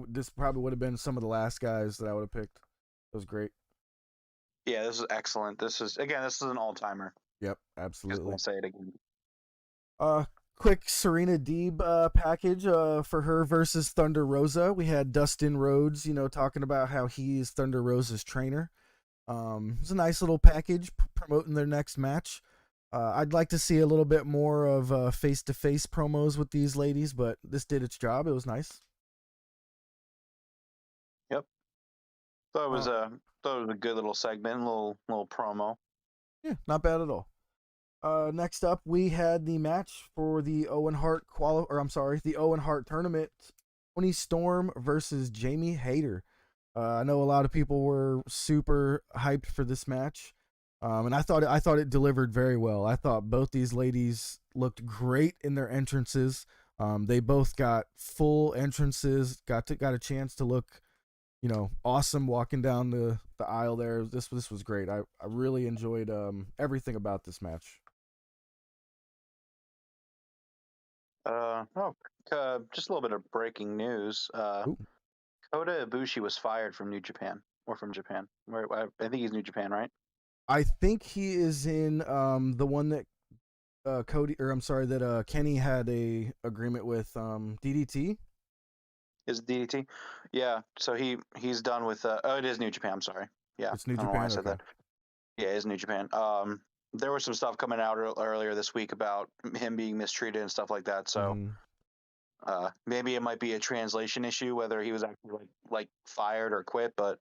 This probably would have been some of the last guys that I would have picked. It was great. Yeah, this is excellent. This is an all timer. Yep, Just absolutely. gonna say it again. Quick Serena Deeb package for her versus Thunder Rosa. We had Dustin Rhodes, talking about how he is Thunder Rosa's trainer. It's a nice little package promoting their next match. I'd like to see a little bit more of face-to-face promos with these ladies, but this did its job. It was nice. Yep. Thought it was a good little segment, little promo. Yeah, not bad at all. Next up, we had the match for the Owen Hart the Owen Hart tournament. Toni Storm versus Jamie Hayter. I know a lot of people were super hyped for this match, and I thought it delivered very well. I thought both these ladies looked great in their entrances. They both got full entrances, got a chance to look, awesome walking down the aisle there. This was great. I really enjoyed everything about this match. Just a little bit of breaking news. Kota Ibushi was fired from New Japan or from Japan. I think he's New Japan, right? I think he is in the one that Kenny had a agreement with DDT. Is it DDT? Yeah. So he's done with. It is New Japan. I'm sorry. Yeah. It's New I don't know why I Japan. said Okay. that. Yeah, it is New Japan. There was some stuff coming out earlier this week about him being mistreated and stuff like that. So maybe it might be a translation issue, whether he was actually like fired or quit. But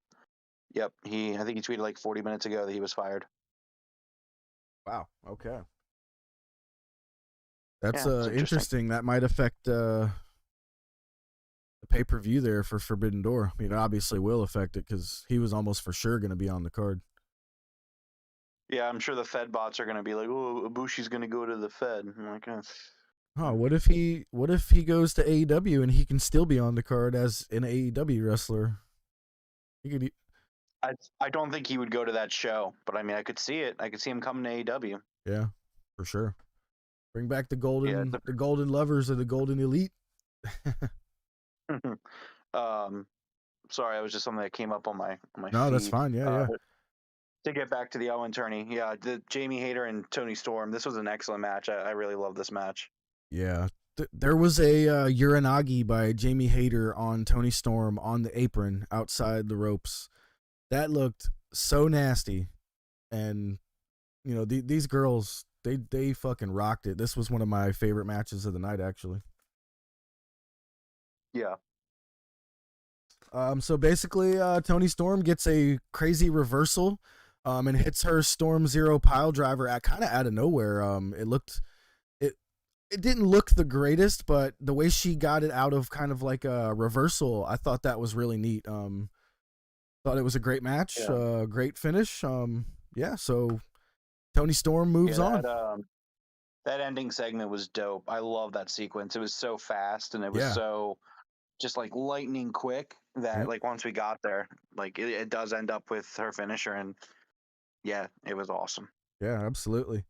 yep, I think he tweeted like 40 minutes ago that he was fired. Wow. Okay. That's interesting. That might affect the pay-per-view there for Forbidden Door. I mean, it obviously will affect it because he was almost for sure going to be on the card. Yeah, I'm sure the Fed bots are going to be like, "Oh, Ibushi's going to go to the Fed." I'm like, what if he goes to AEW and he can still be on the card as an AEW wrestler? He could. I don't think he would go to that show, but I mean, I could see it. I could see him coming to AEW. Yeah, for sure. Bring back the golden lovers of the Golden Elite. Sorry, it was just something that came up on my No, feed. that's fine. Yeah. To get back to the Owen tourney, the Jamie Hayter and Toni Storm. This was an excellent match. I really love this match. Yeah. There was a Uranagi by Jamie Hayter on Toni Storm on the apron outside the ropes. That looked so nasty, and these girls they fucking rocked it. This was one of my favorite matches of the night, actually. Yeah. So basically, Toni Storm gets a crazy reversal, and hits her Storm Zero pile driver at kind of out of nowhere. It didn't look the greatest, but the way she got it out of kind of like a reversal, I thought that was really neat. Thought it was a great match, great finish. So Toni Storm moves on. That ending segment was dope. I love that sequence. It was so fast and it was so just like lightning quick that like once we got there, like it does end up with her finisher, and yeah, it was awesome. Yeah, absolutely.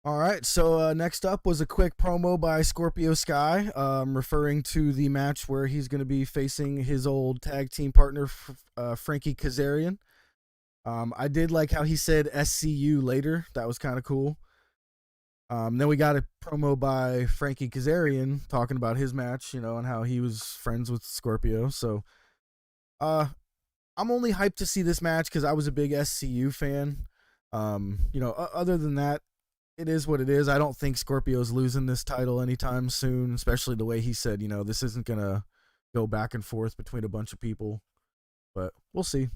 All right, so next up was a quick promo by Scorpio Sky, referring to the match where he's going to be facing his old tag team partner, Frankie Kazarian. I did like how he said SCU later. That was kind of cool. Then we got a promo by Frankie Kazarian talking about his match, and how he was friends with Scorpio. So I'm only hyped to see this match because I was a big SCU fan. Other than that, it is what it is. I don't think Scorpio's losing this title anytime soon, especially the way he said, this isn't going to go back and forth between a bunch of people. But we'll see.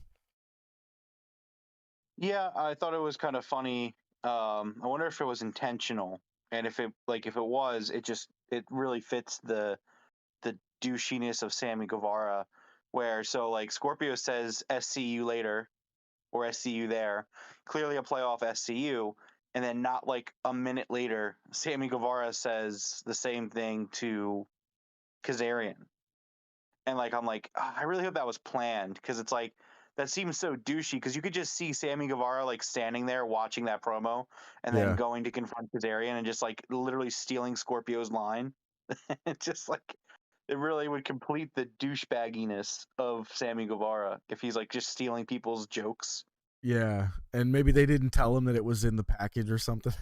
Yeah, I thought it was kind of funny. I wonder if it was intentional, and if it was, it really fits the douchiness of Sammy Guevara, where Scorpio says SCU later or SCU there, clearly a playoff SCU, and then not like a minute later, Sammy Guevara says the same thing to Kazarian. And I'm like, I really hope that was planned, because it's like, that seems so douchey, because you could just see Sammy Guevara standing there watching that promo and then going to confront Kazarian and just literally stealing Scorpio's line. It's just it really would complete the douchebagginess of Sammy Guevara if he's like just stealing people's jokes. Yeah, and maybe they didn't tell him that it was in the package or something.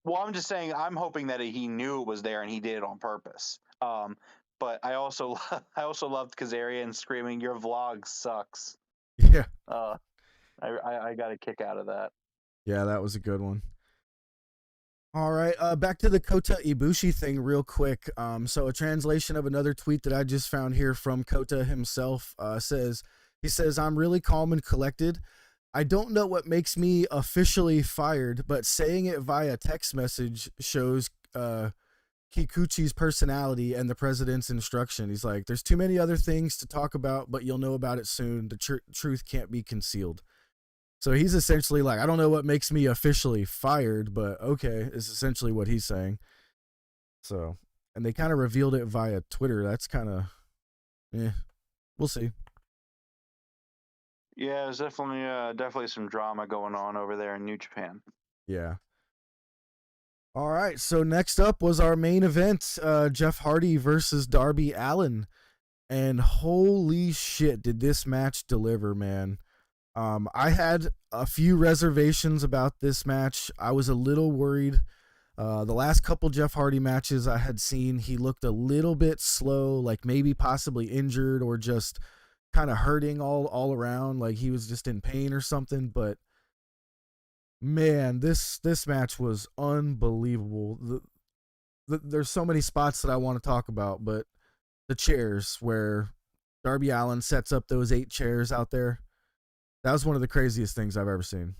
Well, I'm just saying, I'm hoping that he knew it was there and he did it on purpose. But I also loved Kazarian screaming, "Your vlog sucks." Yeah. I got a kick out of that. Yeah, that was a good one. All right, back to the Kota Ibushi thing real quick. So a translation of another tweet that I just found here from Kota himself says, "I'm really calm and collected. I don't know what makes me officially fired, but saying it via text message shows Kikuchi's personality and the president's instruction." He's like, "There's too many other things to talk about, but you'll know about it soon. The truth can't be concealed." So he's essentially like, I don't know what makes me officially fired, but okay, is essentially what he's saying. So, and they kind of revealed it via Twitter. That's kind of, we'll see. Yeah, there's definitely some drama going on over there in New Japan. Yeah. All right, so next up was our main event, Jeff Hardy versus Darby Allin. And holy shit, did this match deliver, man. I had a few reservations about this match. I was a little worried. The last couple Jeff Hardy matches I had seen, he looked a little bit slow, like maybe possibly injured or just kind of hurting all around, like he was just in pain or something. But man, this match was unbelievable. There's so many spots that I want to talk about, but the chairs where Darby Allin sets up those 8 chairs out there. That was one of the craziest things I've ever seen.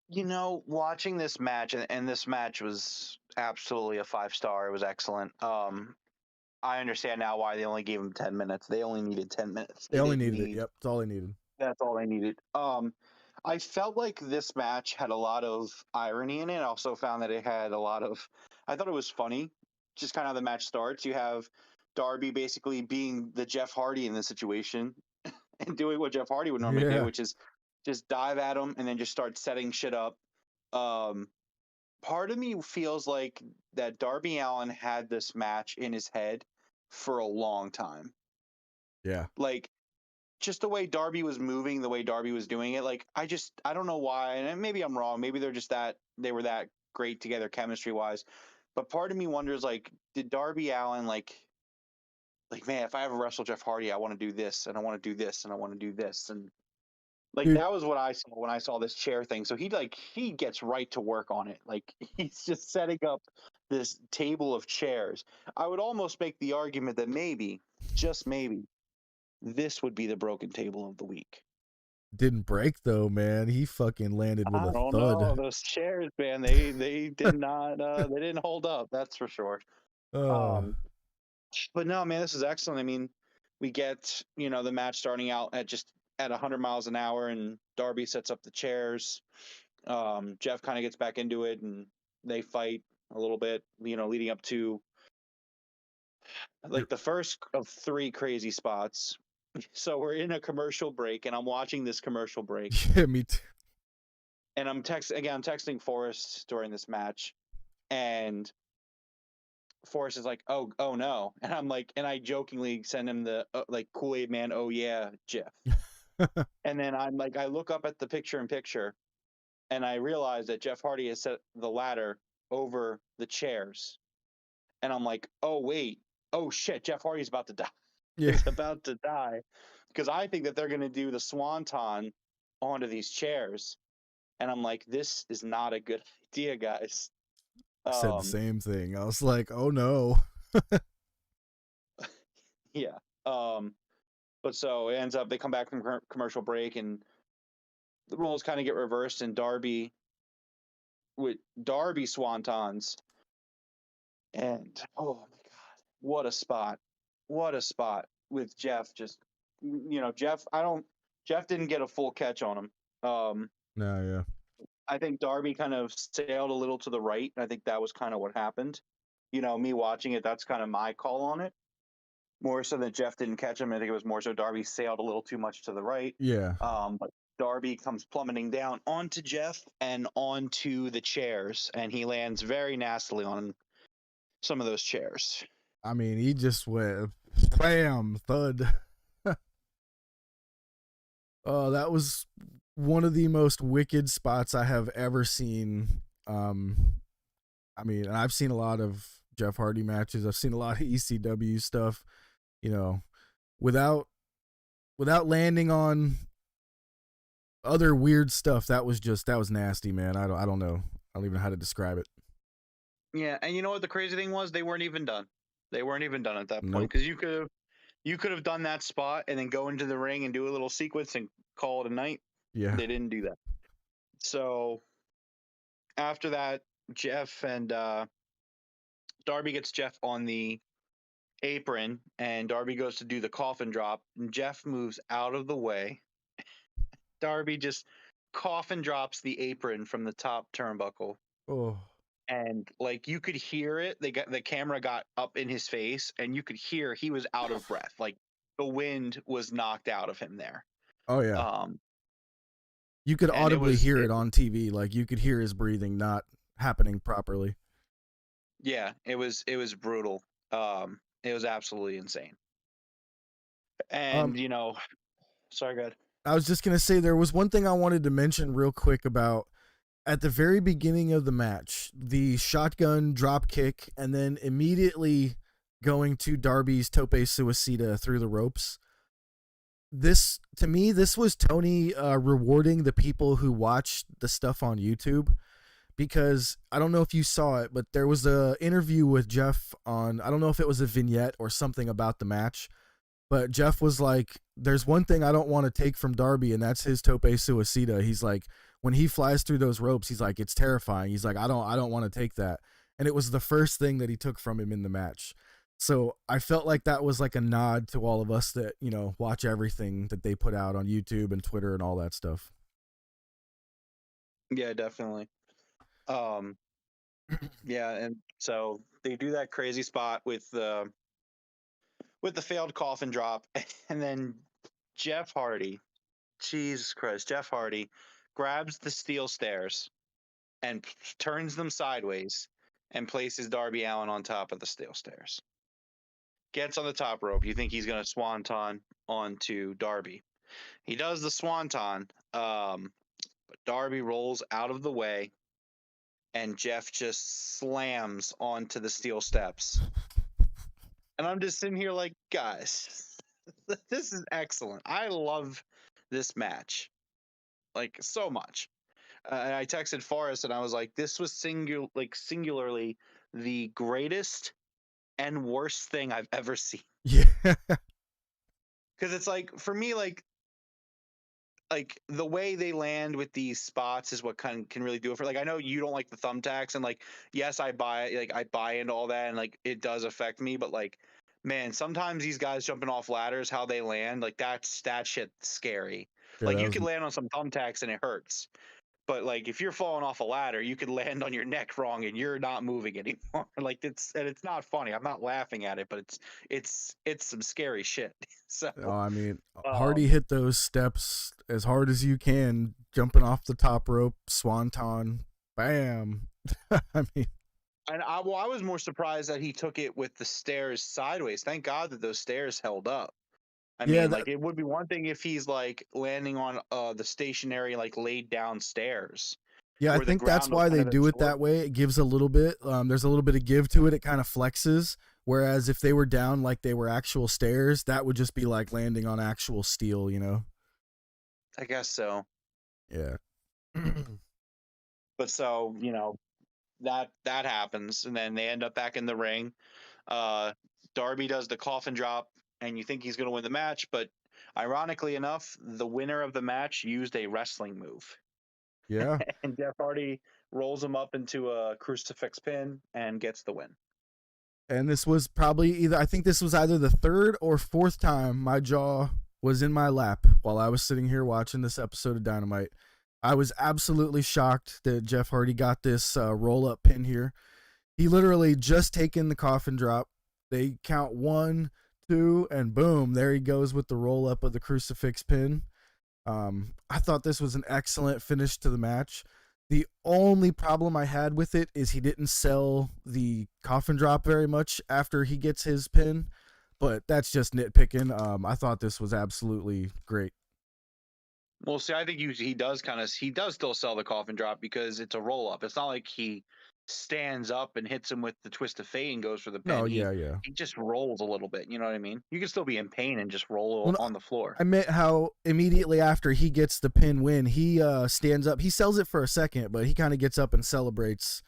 You know, watching this match, and this match was absolutely a 5-star. It was excellent. I understand now why they only gave him 10 minutes. They only needed 10 minutes. They only needed it. Yep, that's all they needed. That's all they needed. I felt like this match had a lot of irony in it. I also found that it had a lot of. I thought it was funny. Just kind of how the match starts. You have Darby basically being the Jeff Hardy in this situation and doing what Jeff Hardy would normally do, which is just dive at him and then just start setting shit up. Part of me feels like that Darby Allin had this match in his head for a long time. Yeah. Like, just the way Darby was moving, the way Darby was doing it, like I don't know why, and maybe I'm wrong. Maybe they were that great together chemistry wise. But part of me wonders, like, did Darby Allin like man, if I ever wrestle Jeff Hardy, I want to do this and I want to do this and I want to do this, and like Dude. That was what I saw when I saw this chair thing. So he gets right to work on it. Like he's just setting up this table of chairs. I would almost make the argument that maybe, just maybe, this would be the broken table of the week. Didn't break though, man. He fucking landed with a thud. I don't know. Those chairs, man, they did not they didn't hold up, that's for sure. But no, man, this is excellent. I mean, we get, the match starting out at 100 miles an hour, and Darby sets up the chairs. Jeff kind of gets back into it, and they fight a little bit, leading up to like the first of 3 crazy spots. So we're in a commercial break, and I'm watching this commercial break. Yeah, me too. And I'm texting Forrest during this match, and Forrest is like, oh no. And I'm like, and I jokingly send him the like Kool-Aid man, oh yeah, Jeff. And then I'm like, I look up at the picture-in-picture, and I realize that Jeff Hardy has set the ladder over the chairs. And I'm like, oh wait, oh shit, Jeff Hardy's about to die. Yeah. He's about to die. Because I think that they're going to do the swanton onto these chairs. And I'm like, this is not a good idea, guys. I said the same thing. I was like, oh no. Yeah. But so it ends up, they come back from commercial break, and the roles kind of get reversed, and Darby swantons. And oh my God, what a spot. What a spot with Jeff. Just, Jeff didn't get a full catch on him. No, yeah. I think Darby kind of sailed a little to the right. I think that was kind of what happened. Me watching it, that's kind of my call on it. More so that Jeff didn't catch him. I think it was more so Darby sailed a little too much to the right. Yeah. But Darby comes plummeting down onto Jeff and onto the chairs, and he lands very nastily on some of those chairs. I mean, he just went bam, thud. Oh, that was one of the most wicked spots I have ever seen. I mean, and I've seen a lot of Jeff Hardy matches. I've seen a lot of ECW stuff. You know, without landing on other weird stuff, that was nasty, man. I don't know. I don't even know how to describe it. Yeah, and you know what the crazy thing was? They weren't even done. They weren't even done at that point Nope. because you could have done that spot and then go into the ring and do a little sequence and call it a night. Yeah. They didn't do that. So after that, Jeff and Darby gets Jeff on the apron, and Darby goes to do the coffin drop, and Jeff moves out of the way. Darby just coffin drops the apron from the top turnbuckle. Oh. And like you could hear it. The camera got up in his face, and you could hear he was out of breath. Like the wind was knocked out of him there. Oh yeah. You could audibly hear it on TV. Like you could hear his breathing not happening properly. Yeah, it was brutal. It was absolutely insane. And you know, sorry, go ahead. I was just gonna say there was one thing I wanted to mention real quick about at the very beginning of the match, the shotgun drop kick, and then immediately going to Darby's tope suicida through the ropes. This, to me, this was Tony rewarding the people who watched the stuff on YouTube, because I don't know if you saw it, but there was a interview with Jeff on, I don't know if it was a vignette or something about the match, but Jeff was like, there's one thing I don't want to take from Darby, and that's his tope suicida. He's like, when he flies through those ropes, he's like, it's terrifying. He's like, I don't want to take that. And it was the first thing that he took from him in the match. So I felt like that was like a nod to all of us that, you know, watch everything that they put out on YouTube and Twitter and all that stuff. Yeah, definitely. Yeah, and so they do that crazy spot with the failed coffin drop, and then Jeff Hardy, Jesus Christ, Jeff Hardy grabs the steel stairs and turns them sideways and places Darby Allin on top of the steel stairs. Gets on the top rope. You think he's going to swanton onto Darby. He does the swanton, but Darby rolls out of the way, and Jeff just slams onto the steel steps. And I'm just sitting here like, guys, this is excellent. I love this match, like, so much. And I texted Forrest, and I was like, this was singularly the greatest and worst thing I've ever seen. Yeah. Because it's like, for me, like the way they land with these spots is what can really do it for. Like, I know you don't like the thumbtacks, and like, yes, I buy it. Like, I buy into all that, and like, it does affect me. But like, man, sometimes these guys jumping off ladders, how they land, like that shit's scary. Yeah, like, you can land on some thumbtacks and it hurts. But like, if you're falling off a ladder, you could land on your neck wrong and you're not moving anymore. Like, it's not funny. I'm not laughing at it, but it's some scary shit. So, oh, I mean, Hardy hit those steps as hard as you can, jumping off the top rope, swanton, bam. I mean, and I was more surprised that he took it with the stairs sideways. Thank God that those stairs held up. I mean, like, it would be one thing if he's like landing on the stationary, like, laid down stairs. Yeah, I think that's why they do it that way. It gives a little bit, there's a little bit of give to it. It kind of flexes. Whereas if they were down like they were actual stairs, that would just be like landing on actual steel, you know? I guess so. Yeah. But so, you know, that happens, and then they end up back in the ring. Darby does the coffin drop, and you think he's going to win the match, but ironically enough, the winner of the match used a wrestling move. Yeah. And Jeff Hardy rolls him up into a crucifix pin and gets the win. And this was probably I think this was either the third or fourth time my jaw was in my lap while I was sitting here watching this episode of Dynamite. I was absolutely shocked that Jeff Hardy got this roll-up pin here. He literally just taken the coffin drop. They count 1, 2, and boom, there he goes with the roll-up of the crucifix pin. I thought this was an excellent finish to the match. The only problem I had with it is he didn't sell the coffin drop very much after he gets his pin, but that's just nitpicking. I thought this was absolutely great. Well, see, I think he does still sell the coffin drop because it's a roll up. It's not like he stands up and hits him with the twist of fate and goes for the No, pin. yeah, yeah. He just rolls a little bit. You know what I mean? You can still be in pain and just roll Well, on the floor. I meant how immediately after he gets the pin win, he stands up. He sells it for a second, but he kind of gets up and celebrates.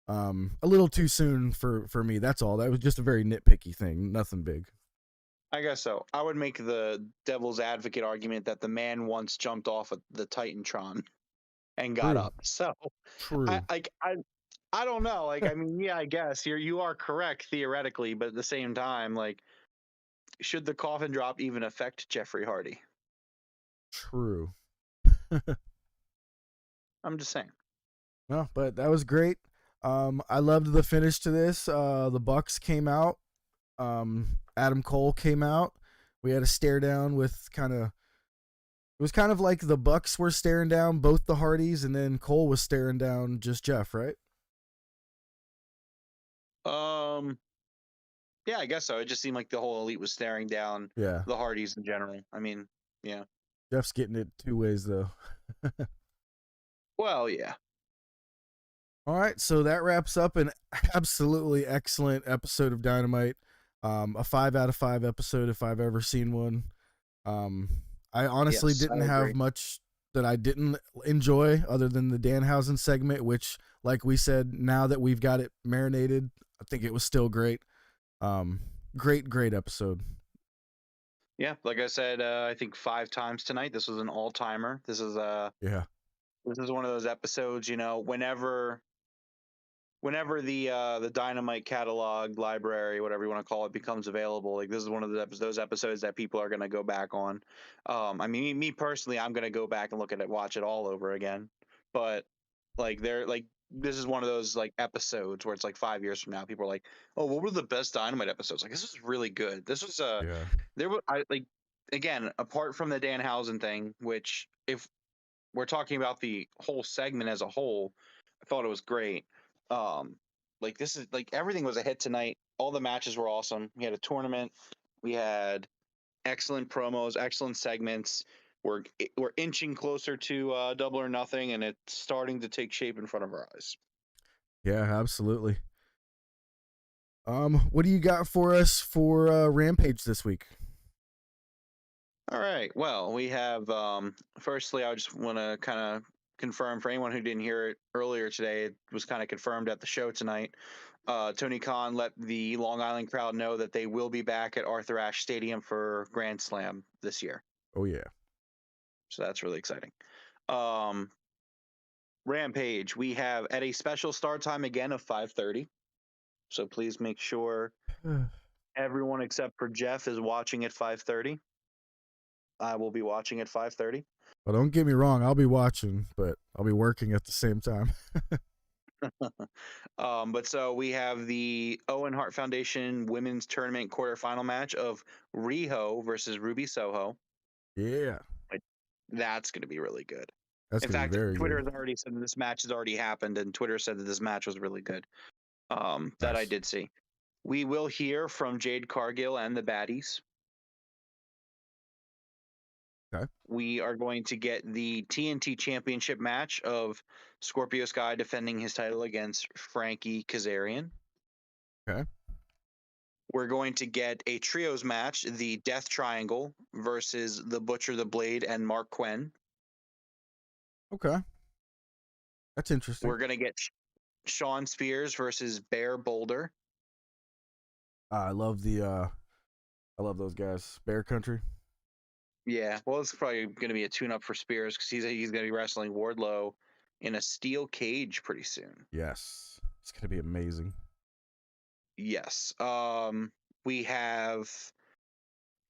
A little too soon for me. That's all. That was just a very nitpicky thing. Nothing big. I guess so. I would make the devil's advocate argument that the man once jumped off of the Titantron and got True. up. So I True. like I don't know. Like, I mean, yeah, I guess you are correct theoretically, but at the same time, like, should the coffin drop even affect Jeffrey Hardy? True. I'm just saying. No, but that was great. I loved the finish to this. The Bucks came out. Adam Cole came out. We had a stare down with it was kind of like the Bucks were staring down both the Hardys, and then Cole was staring down just Jeff, right? Um, yeah, I guess so. It just seemed like the whole elite was staring down Yeah. the Hardys in general. I mean, yeah. Jeff's getting it two ways though. Well, yeah. All right, so that wraps up an absolutely excellent episode of Dynamite. A 5 out of 5 episode if I've ever seen one. I honestly Yes, didn't I have agree. much that I didn't enjoy other than the Danhausen segment, which, like we said, now that we've got it marinated, I think it was still great. Great episode. Yeah, like I said, I think 5 times tonight. This was an all timer. Yeah. This is one of those episodes. Whenever the Dynamite catalog library, whatever you want to call it, becomes available, like this is one of those episodes that people are going to go back on. I mean, me personally, I'm going to go back and watch it all over again. But this is one of those like episodes where it's like 5 years from now, people are like, "Oh, what were the best Dynamite episodes?" Like, this is really good. This was Yeah. there were I like again, apart from the Danhausen thing, which if we're talking about the whole segment as a whole, I thought it was great. Um, like this is like everything was a hit tonight. All the matches were awesome. We had a tournament. We had excellent promos, excellent segments. We're inching closer to Double or Nothing, and it's starting to take shape in front of our eyes. Yeah, absolutely. What do you got for us for Rampage this week? All right. Well, we have firstly, I just want to kind of confirm for anyone who didn't hear it earlier today, it was kind of confirmed at the show tonight. Tony Khan let the Long Island crowd know that they will be back at Arthur Ashe Stadium for Grand Slam this year. Oh yeah. So that's really exciting. Um, Rampage, we have at a special start time again of 5:30. So please make sure everyone except for Jeff is watching at 5:30. I will be watching at 5:30. Well, don't get me wrong, I'll be watching, but I'll be working at the same time. But so we have the Owen Hart Foundation Women's Tournament quarterfinal match of Riho versus Ruby Soho. Yeah. Like, that's going to be really good. That's In gonna be fact, very Twitter good. has already said that this match has already happened, and Twitter said that this match was really good. That I Nice. did see. We will hear from Jade Cargill and the Baddies. Okay. We are going to get the TNT Championship match of Scorpio Sky defending his title against Frankie Kazarian. Okay. We're going to get a trios match, the Death Triangle versus the Butcher, the Blade, and Mark Quinn. Okay. That's interesting. We're going to get Sean Spears versus Bear Boulder. I love those guys. Bear Country. Yeah, well, it's probably going to be a tune-up for Spears because he's going to be wrestling Wardlow in a steel cage pretty soon. Yes. It's gonna be amazing. Yes. We have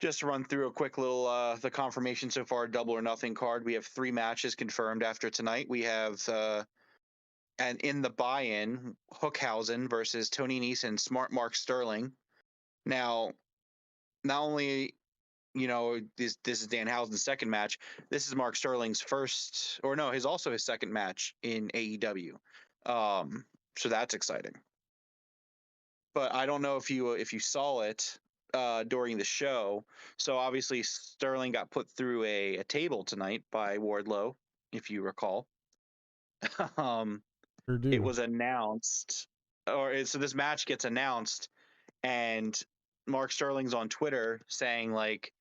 just to run through a quick little the confirmation so far, Double or Nothing card. We have 3 matches confirmed after tonight. We have and in the buy-in, Hookhausen versus Tony Neese and Smart Mark Sterling. Now, not only this is Danhausen's second match. This is Mark Sterling's first, or no, his second match in AEW. So that's exciting. But I don't know if you saw it during the show. So obviously Sterling got put through a table tonight by Wardlow, if you recall. Sure It do. was announced, so this match gets announced, and Mark Sterling's on Twitter saying like,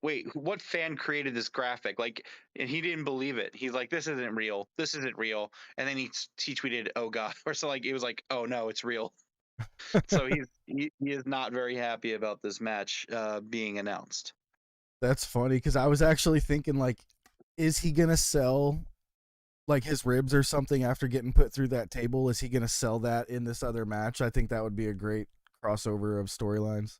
wait, what fan created this graphic? Like, and he didn't believe it. He's like, this isn't real. This isn't real. And then he tweeted, oh God, or so, like, it was like, oh no, it's real. So he is not very happy about this match being announced. That's funny because I was actually thinking like, is he gonna sell like his ribs or something after getting put through that table? Is he gonna sell that in this other match? I think that would be a great crossover of storylines.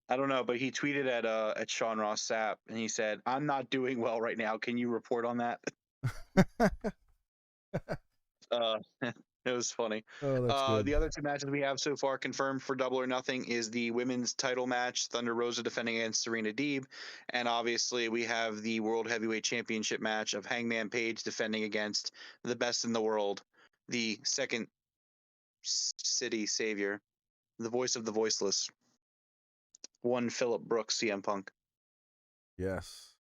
I don't know, but he tweeted at Sean Ross Sapp and he said, "I'm not doing well right now. Can you report on that?" It was funny. Oh, that's good. The other two matches we have so far confirmed for Double or Nothing is the women's title match, Thunder Rosa defending against Serena Deeb, and obviously we have the World Heavyweight Championship match of Hangman Page defending against the best in the world, the second city savior, the voice of the voiceless, one Phillip Brooks, CM Punk. Yes.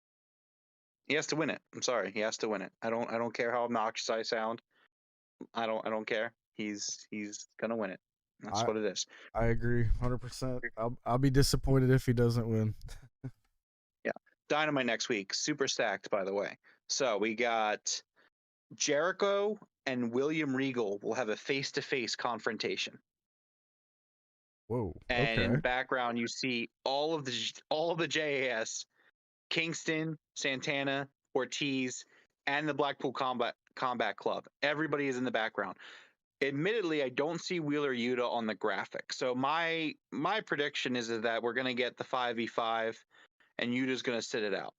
He has to win it. I'm sorry, he has to win it. I don't care how obnoxious I sound. I don't care. He's gonna win it. That's what it is. I agree 100%. I'll be disappointed if he doesn't win. Yeah. Dynamite next week. Super stacked, by the way. So we got Jericho and William Regal will have a face-to-face confrontation. Whoa. And in the Okay. background, you see all of the JAS, Kingston, Santana, Ortiz, and the Blackpool Combat Club. Everybody is in the background. Admittedly, I don't see Wheeler Yuta on the graphic. So my prediction is that we're going to get the 5v5 and Yuta's going to sit it out.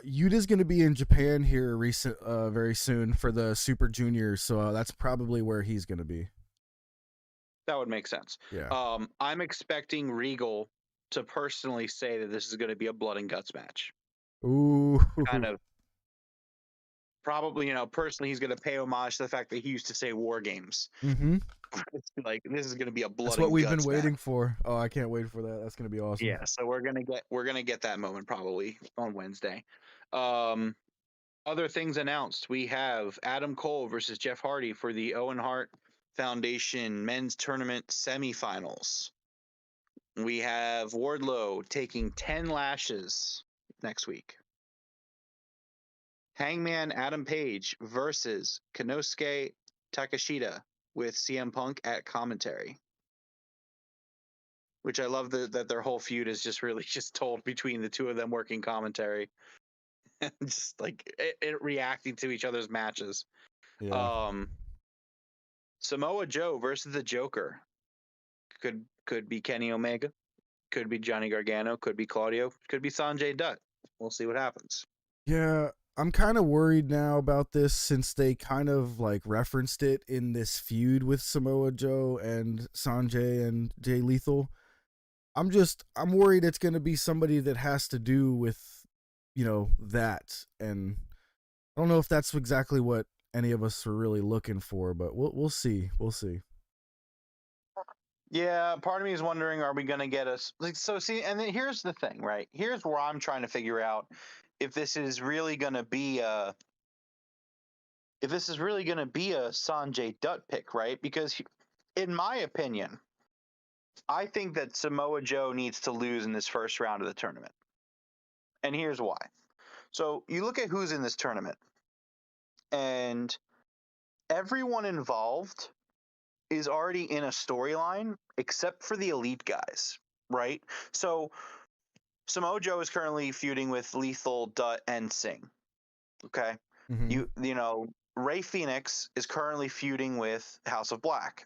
Yuta's going to be in Japan here very soon for the Super Juniors, so that's probably where he's going to be. That would make sense. Yeah. I'm expecting Regal to personally say that this is going to be a blood and guts match. Ooh. Kind of. Probably, personally, he's going to pay homage to the fact that he used to say War Games. Mm-hmm. It's like, this is going to be a blood. That's what we've been waiting match. for. Oh, I can't wait for that. That's going to be awesome. Yeah, so we're gonna get that moment probably on Wednesday. Other things announced: we have Adam Cole versus Jeff Hardy for the Owen Hart Foundation Men's Tournament semifinals. We have Wardlow taking 10 lashes next week. Hangman Adam Page versus Konosuke Takashita with CM Punk at commentary. Which I love that their whole feud is just really just told between the two of them working commentary. And just like it reacting to each other's matches. Yeah. Samoa Joe versus the Joker. Could be Kenny Omega. Could be Johnny Gargano. Could be Claudio. Could be Sanjay Dutt. We'll see what happens. Yeah, I'm kind of worried now about this since they kind of like referenced it in this feud with Samoa Joe and Sanjay and Jay Lethal. I'm worried it's going to be somebody that has to do with, that. And I don't know if that's exactly what any of us were really looking for, but we'll see. We'll see. Yeah, part of me is wondering, are we going to get us see? And then here's the thing, right? Here's where I'm trying to figure out if this is really going to be a Sanjay Dutt pick, right? Because in my opinion, I think that Samoa Joe needs to lose in this first round of the tournament. And here's why. So you look at who's in this tournament, and everyone involved is already in a storyline except for the elite guys, right? So Samoa Joe is currently feuding with Lethal, Dutt, and Singh. Okay. Mm-hmm. Ray Phoenix is currently feuding with House of Black.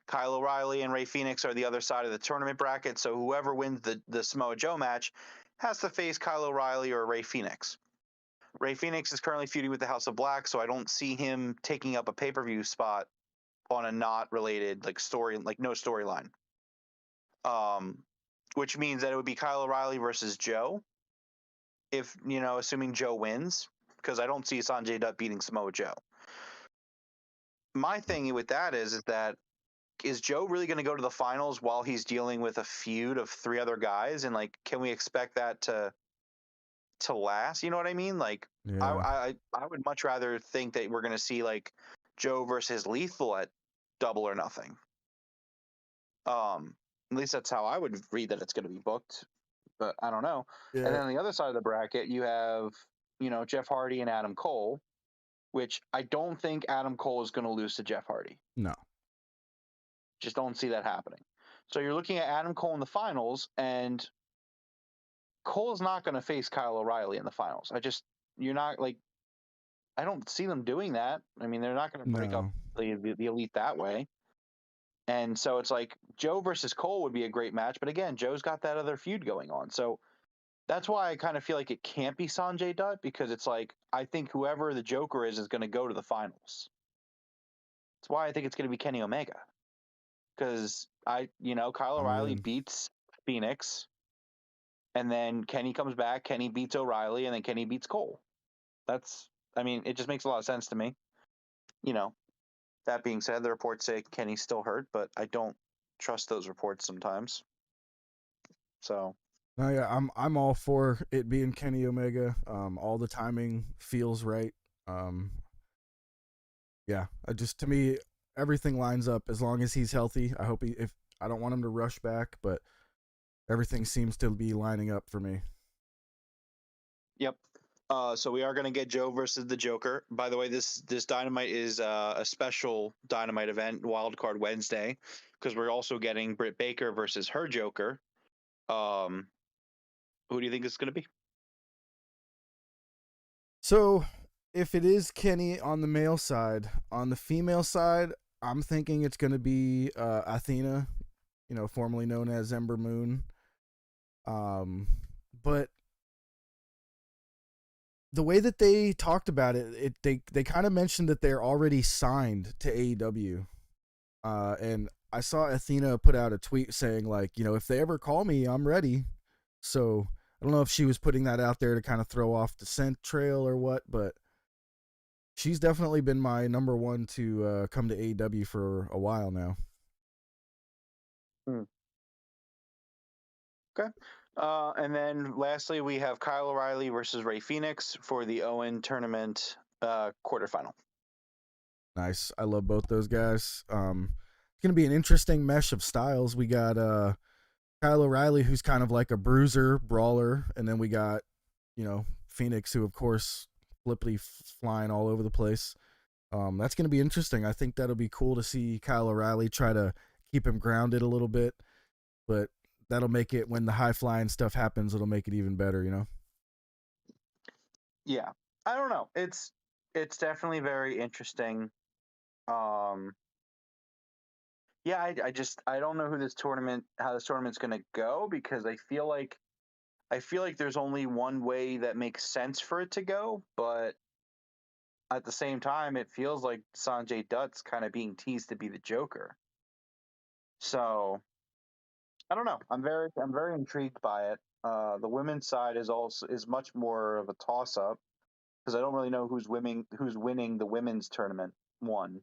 Kyle O'Reilly and Ray Phoenix are the other side of the tournament bracket, so whoever wins the Samoa Joe match has to face Kyle O'Reilly or Ray Phoenix. Ray Phoenix is currently feuding with the House of Black, so I don't see him taking up a pay-per-view spot on a not related no storyline. which means that it would be Kyle O'Reilly versus Joe. If, assuming Joe wins, because I don't see Sanjay Dutt beating Samoa Joe. My thing with that is that is Joe really going to go to the finals while he's dealing with a feud of 3 other guys? And like, can we expect that to last? You know what I mean? Like, Yeah. I would much rather think that we're going to see like Joe versus Lethal at Double or Nothing. At least that's how I would read that it's going to be booked, but I don't know. Yeah. And then on the other side of the bracket, you have, Jeff Hardy and Adam Cole, which I don't think Adam Cole is going to lose to Jeff Hardy. No. Just don't see that happening. So you're looking at Adam Cole in the finals, and Cole is not going to face Kyle O'Reilly in the finals. You're not like, I don't see them doing that. I mean, they're not going to break up the elite that way. And so it's like Joe versus Cole would be a great match. But again, Joe's got that other feud going on. So that's why I kind of feel like it can't be Sanjay Dutt, because it's like, I think whoever the Joker is going to go to the finals. That's why I think it's going to be Kenny Omega. Because Kyle O'Reilly beats Phoenix, and then Kenny comes back, Kenny beats O'Reilly, and then Kenny beats Cole. It just makes a lot of sense to me. That being said, the reports say Kenny's still hurt, but I don't trust those reports sometimes. So. No, yeah, I'm all for it being Kenny Omega. All the timing feels right. Yeah, to me, everything lines up as long as he's healthy. I don't want him to rush back, but everything seems to be lining up for me. Yep. So we are going to get Joe versus the Joker. By the way, this Dynamite is a special Dynamite event, Wildcard Wednesday, because we're also getting Britt Baker versus her Joker. Who do you think it's going to be? So, if it is Kenny on the male side, on the female side, I'm thinking it's going to be Athena, formerly known as Ember Moon. But the way that they talked about it, they kind of mentioned that they're already signed to AEW. And I saw Athena put out a tweet saying like, if they ever call me, I'm ready. So I don't know if she was putting that out there to kind of throw off the scent trail or what, but she's definitely been my number one to come to AEW for a while now. Okay. And then lastly, we have Kyle O'Reilly versus Rey Fenix for the Owen tournament quarterfinal. Nice. I love both those guys. It's going to be an interesting mesh of styles. We got Kyle O'Reilly, who's kind of like a bruiser, brawler, and then we got, Phoenix, who, of course, flippity flying all over the place. That's going to be interesting. I think that'll be cool to see Kyle O'Reilly try to keep him grounded a little bit, but that'll make it, when the high-flying stuff happens, it'll make it even better, Yeah. I don't know. It's definitely very interesting. Yeah, I don't know how this tournament's going to go, because I feel like there's only one way that makes sense for it to go, but at the same time, it feels like Sanjay Dutt's kind of being teased to be the Joker. So I don't know. I'm very intrigued by it. The women's side is much more of a toss up, because I don't really know who's winning the women's tournament one,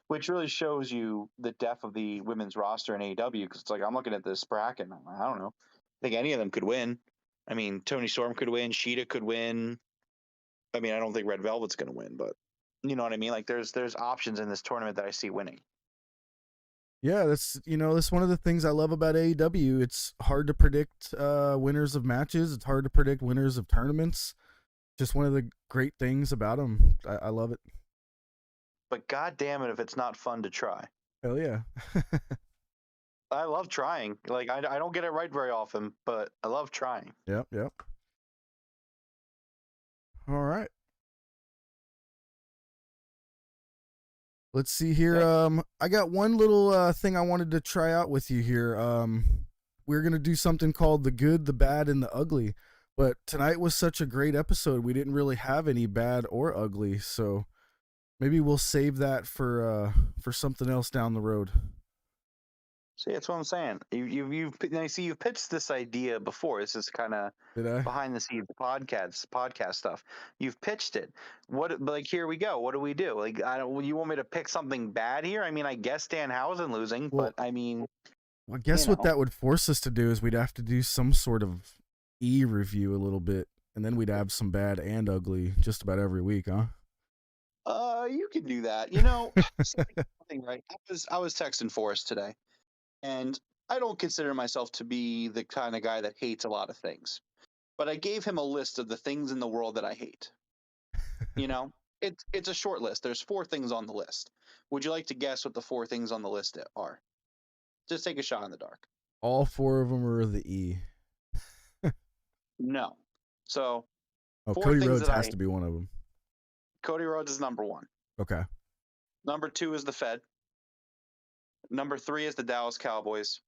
which really shows you the depth of the women's roster in AEW. Because it's like, I'm looking at this bracket, and I'm like, I don't know. I think any of them could win. I mean, Toni Storm could win. Sheeta could win. I mean, I don't think Red Velvet's going to win, but you know what I mean? Like, there's options in this tournament that I see winning. Yeah, that's one of the things I love about AEW. It's hard to predict winners of matches. It's hard to predict winners of tournaments. Just one of the great things about them. I love it. But god damn it if it's not fun to try. Hell yeah. I love trying. Like, I don't get it right very often, but I love trying. Yep. All right. Let's see here. I got one little thing I wanted to try out with you here. We're going to do something called the good, the bad, and the ugly. But tonight was such a great episode. We didn't really have any bad or ugly. So maybe we'll save that for something else down the road. See, that's what I'm saying. I see you've pitched this idea before. This is kind of Did I? behind the scenes podcast stuff. You've pitched it. What? Like, here we go. What do we do? Like, I don't. You want me to pick something bad here? I mean, I guess Danhausen losing, Well, but I mean, I guess what that would force us to do is we'd have to do some sort of review a little bit, and then we'd have some bad and ugly just about every week, huh? You can do that. You know, something right. I was texting Forrest today. And I don't consider myself to be the kind of guy that hates a lot of things. But I gave him a list of the things in the world that I hate. You know, it's a short list. There's 4 things on the list. Would you like to guess what the 4 things on the list are? Just take a shot in the dark. All 4 of them are the E. No. So, Cody Rhodes has to be one of them. Cody Rhodes is number 1. Okay. Number 2 is the Fed. Number 3 is the Dallas Cowboys.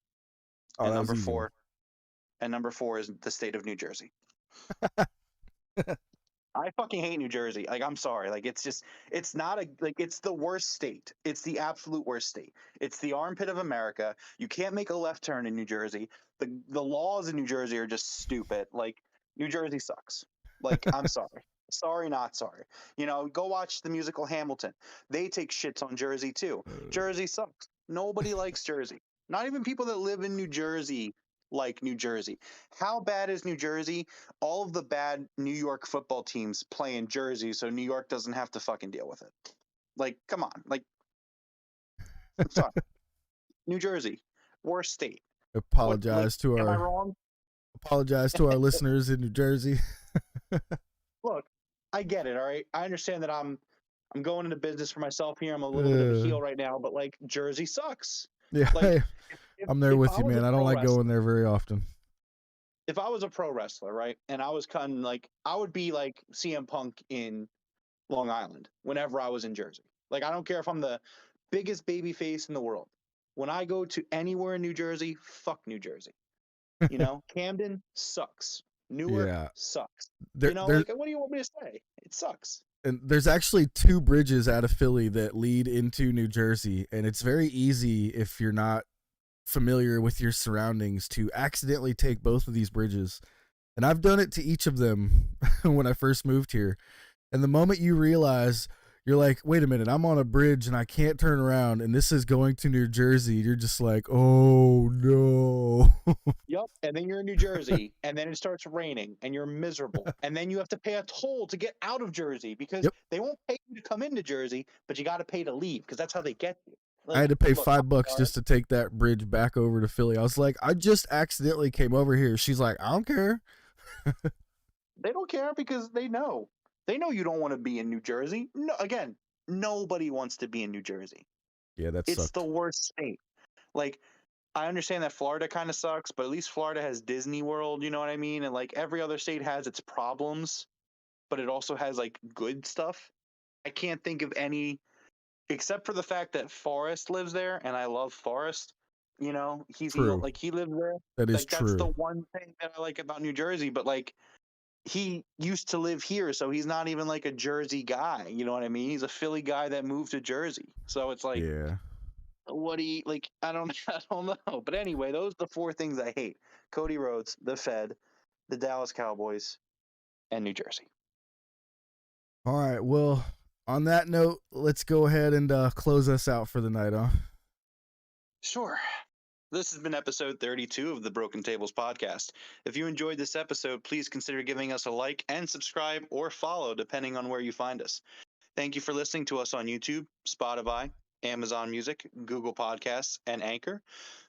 Oh, and number 4. And number 4 is the state of New Jersey. I fucking hate New Jersey. Like, I'm sorry. Like, it's just, it's not it's the worst state. It's the absolute worst state. It's the armpit of America. You can't make a left turn in New Jersey. The laws in New Jersey are just stupid. Like, New Jersey sucks. Like, I'm sorry. Sorry, not sorry. You know, go watch the musical Hamilton. They take shits on Jersey too. Jersey sucks. Nobody likes Jersey. Not even people that live in New Jersey like New Jersey. How bad is New Jersey? All of the bad New York football teams play in Jersey, so New York doesn't have to fucking deal with it. Like, come on. Like, I'm sorry. New Jersey, worst state. Apologize to am I wrong? Apologize to our listeners in New Jersey. Look, I get it, all right? I understand that I'm going into business for myself here. I'm a little bit of a heel right now, but like, Jersey sucks. Yeah, like, I'm there with you, man. I don't like going there very often. If I was a pro wrestler, right, and I was cutting, like, I would be like CM Punk in Long Island whenever I was in Jersey. Like, I don't care if I'm the biggest baby face in the world. When I go to anywhere in New Jersey, fuck New Jersey. You know, Camden sucks. Newark sucks. You know, like, what do you want me to say? It sucks. And there's actually 2 bridges out of Philly that lead into New Jersey, and it's very easy if you're not familiar with your surroundings to accidentally take both of these bridges. And I've done it to each of them when I first moved here. And the moment you realize, you're like, wait a minute, I'm on a bridge and I can't turn around, and this is going to New Jersey. You're just like, oh no. Yep. And then you're in New Jersey, and then it starts raining, and you're miserable. And then you have to pay a toll to get out of Jersey because they won't pay you to come into Jersey, but you got to pay to leave because that's how they get you. Like, I had to pay $5 just to take that bridge back over to Philly. I was like, I just accidentally came over here. She's like, I don't care. They don't care because they know. They know you don't want to be in New Jersey. No, again, nobody wants to be in New Jersey. Yeah, it's the worst state. Like, I understand that Florida kind of sucks, but at least Florida has Disney World, you know what I mean? And like, every other state has its problems, but it also has like good stuff. I can't think of any, except for the fact that Forrest lives there, and I love Forrest. You know, he lives there. That is true. That's the one thing that I like about New Jersey. But like, he used to live here, so he's not even like a Jersey guy. You know what I mean? He's a Philly guy that moved to Jersey. So it's like, what do you like? I don't know. But anyway, those are the 4 things I hate: Cody Rhodes, the Fed, the Dallas Cowboys, and New Jersey. All right. Well, on that note, let's go ahead and close us out for the night, huh? Sure. This has been episode 32 of the Broken Tables podcast. If you enjoyed this episode, please consider giving us a like and subscribe or follow, depending on where you find us. Thank you for listening to us on YouTube, Spotify, Amazon Music, Google Podcasts, and Anchor.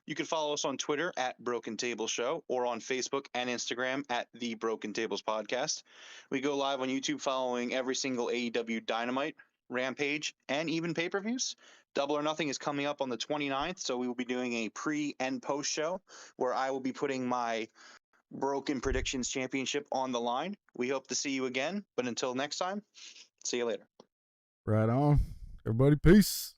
You can follow us on Twitter at Broken Tables Show or on Facebook and Instagram at The Broken Tables Podcast. We go live on YouTube following every single AEW Dynamite, Rampage, and even pay-per-views. Double or Nothing is coming up on the 29th, so we will be doing a pre and post show where I will be putting my Broken Predictions Championship on the line. We hope to see you again, but until next time, see you later. Right on. Everybody, peace.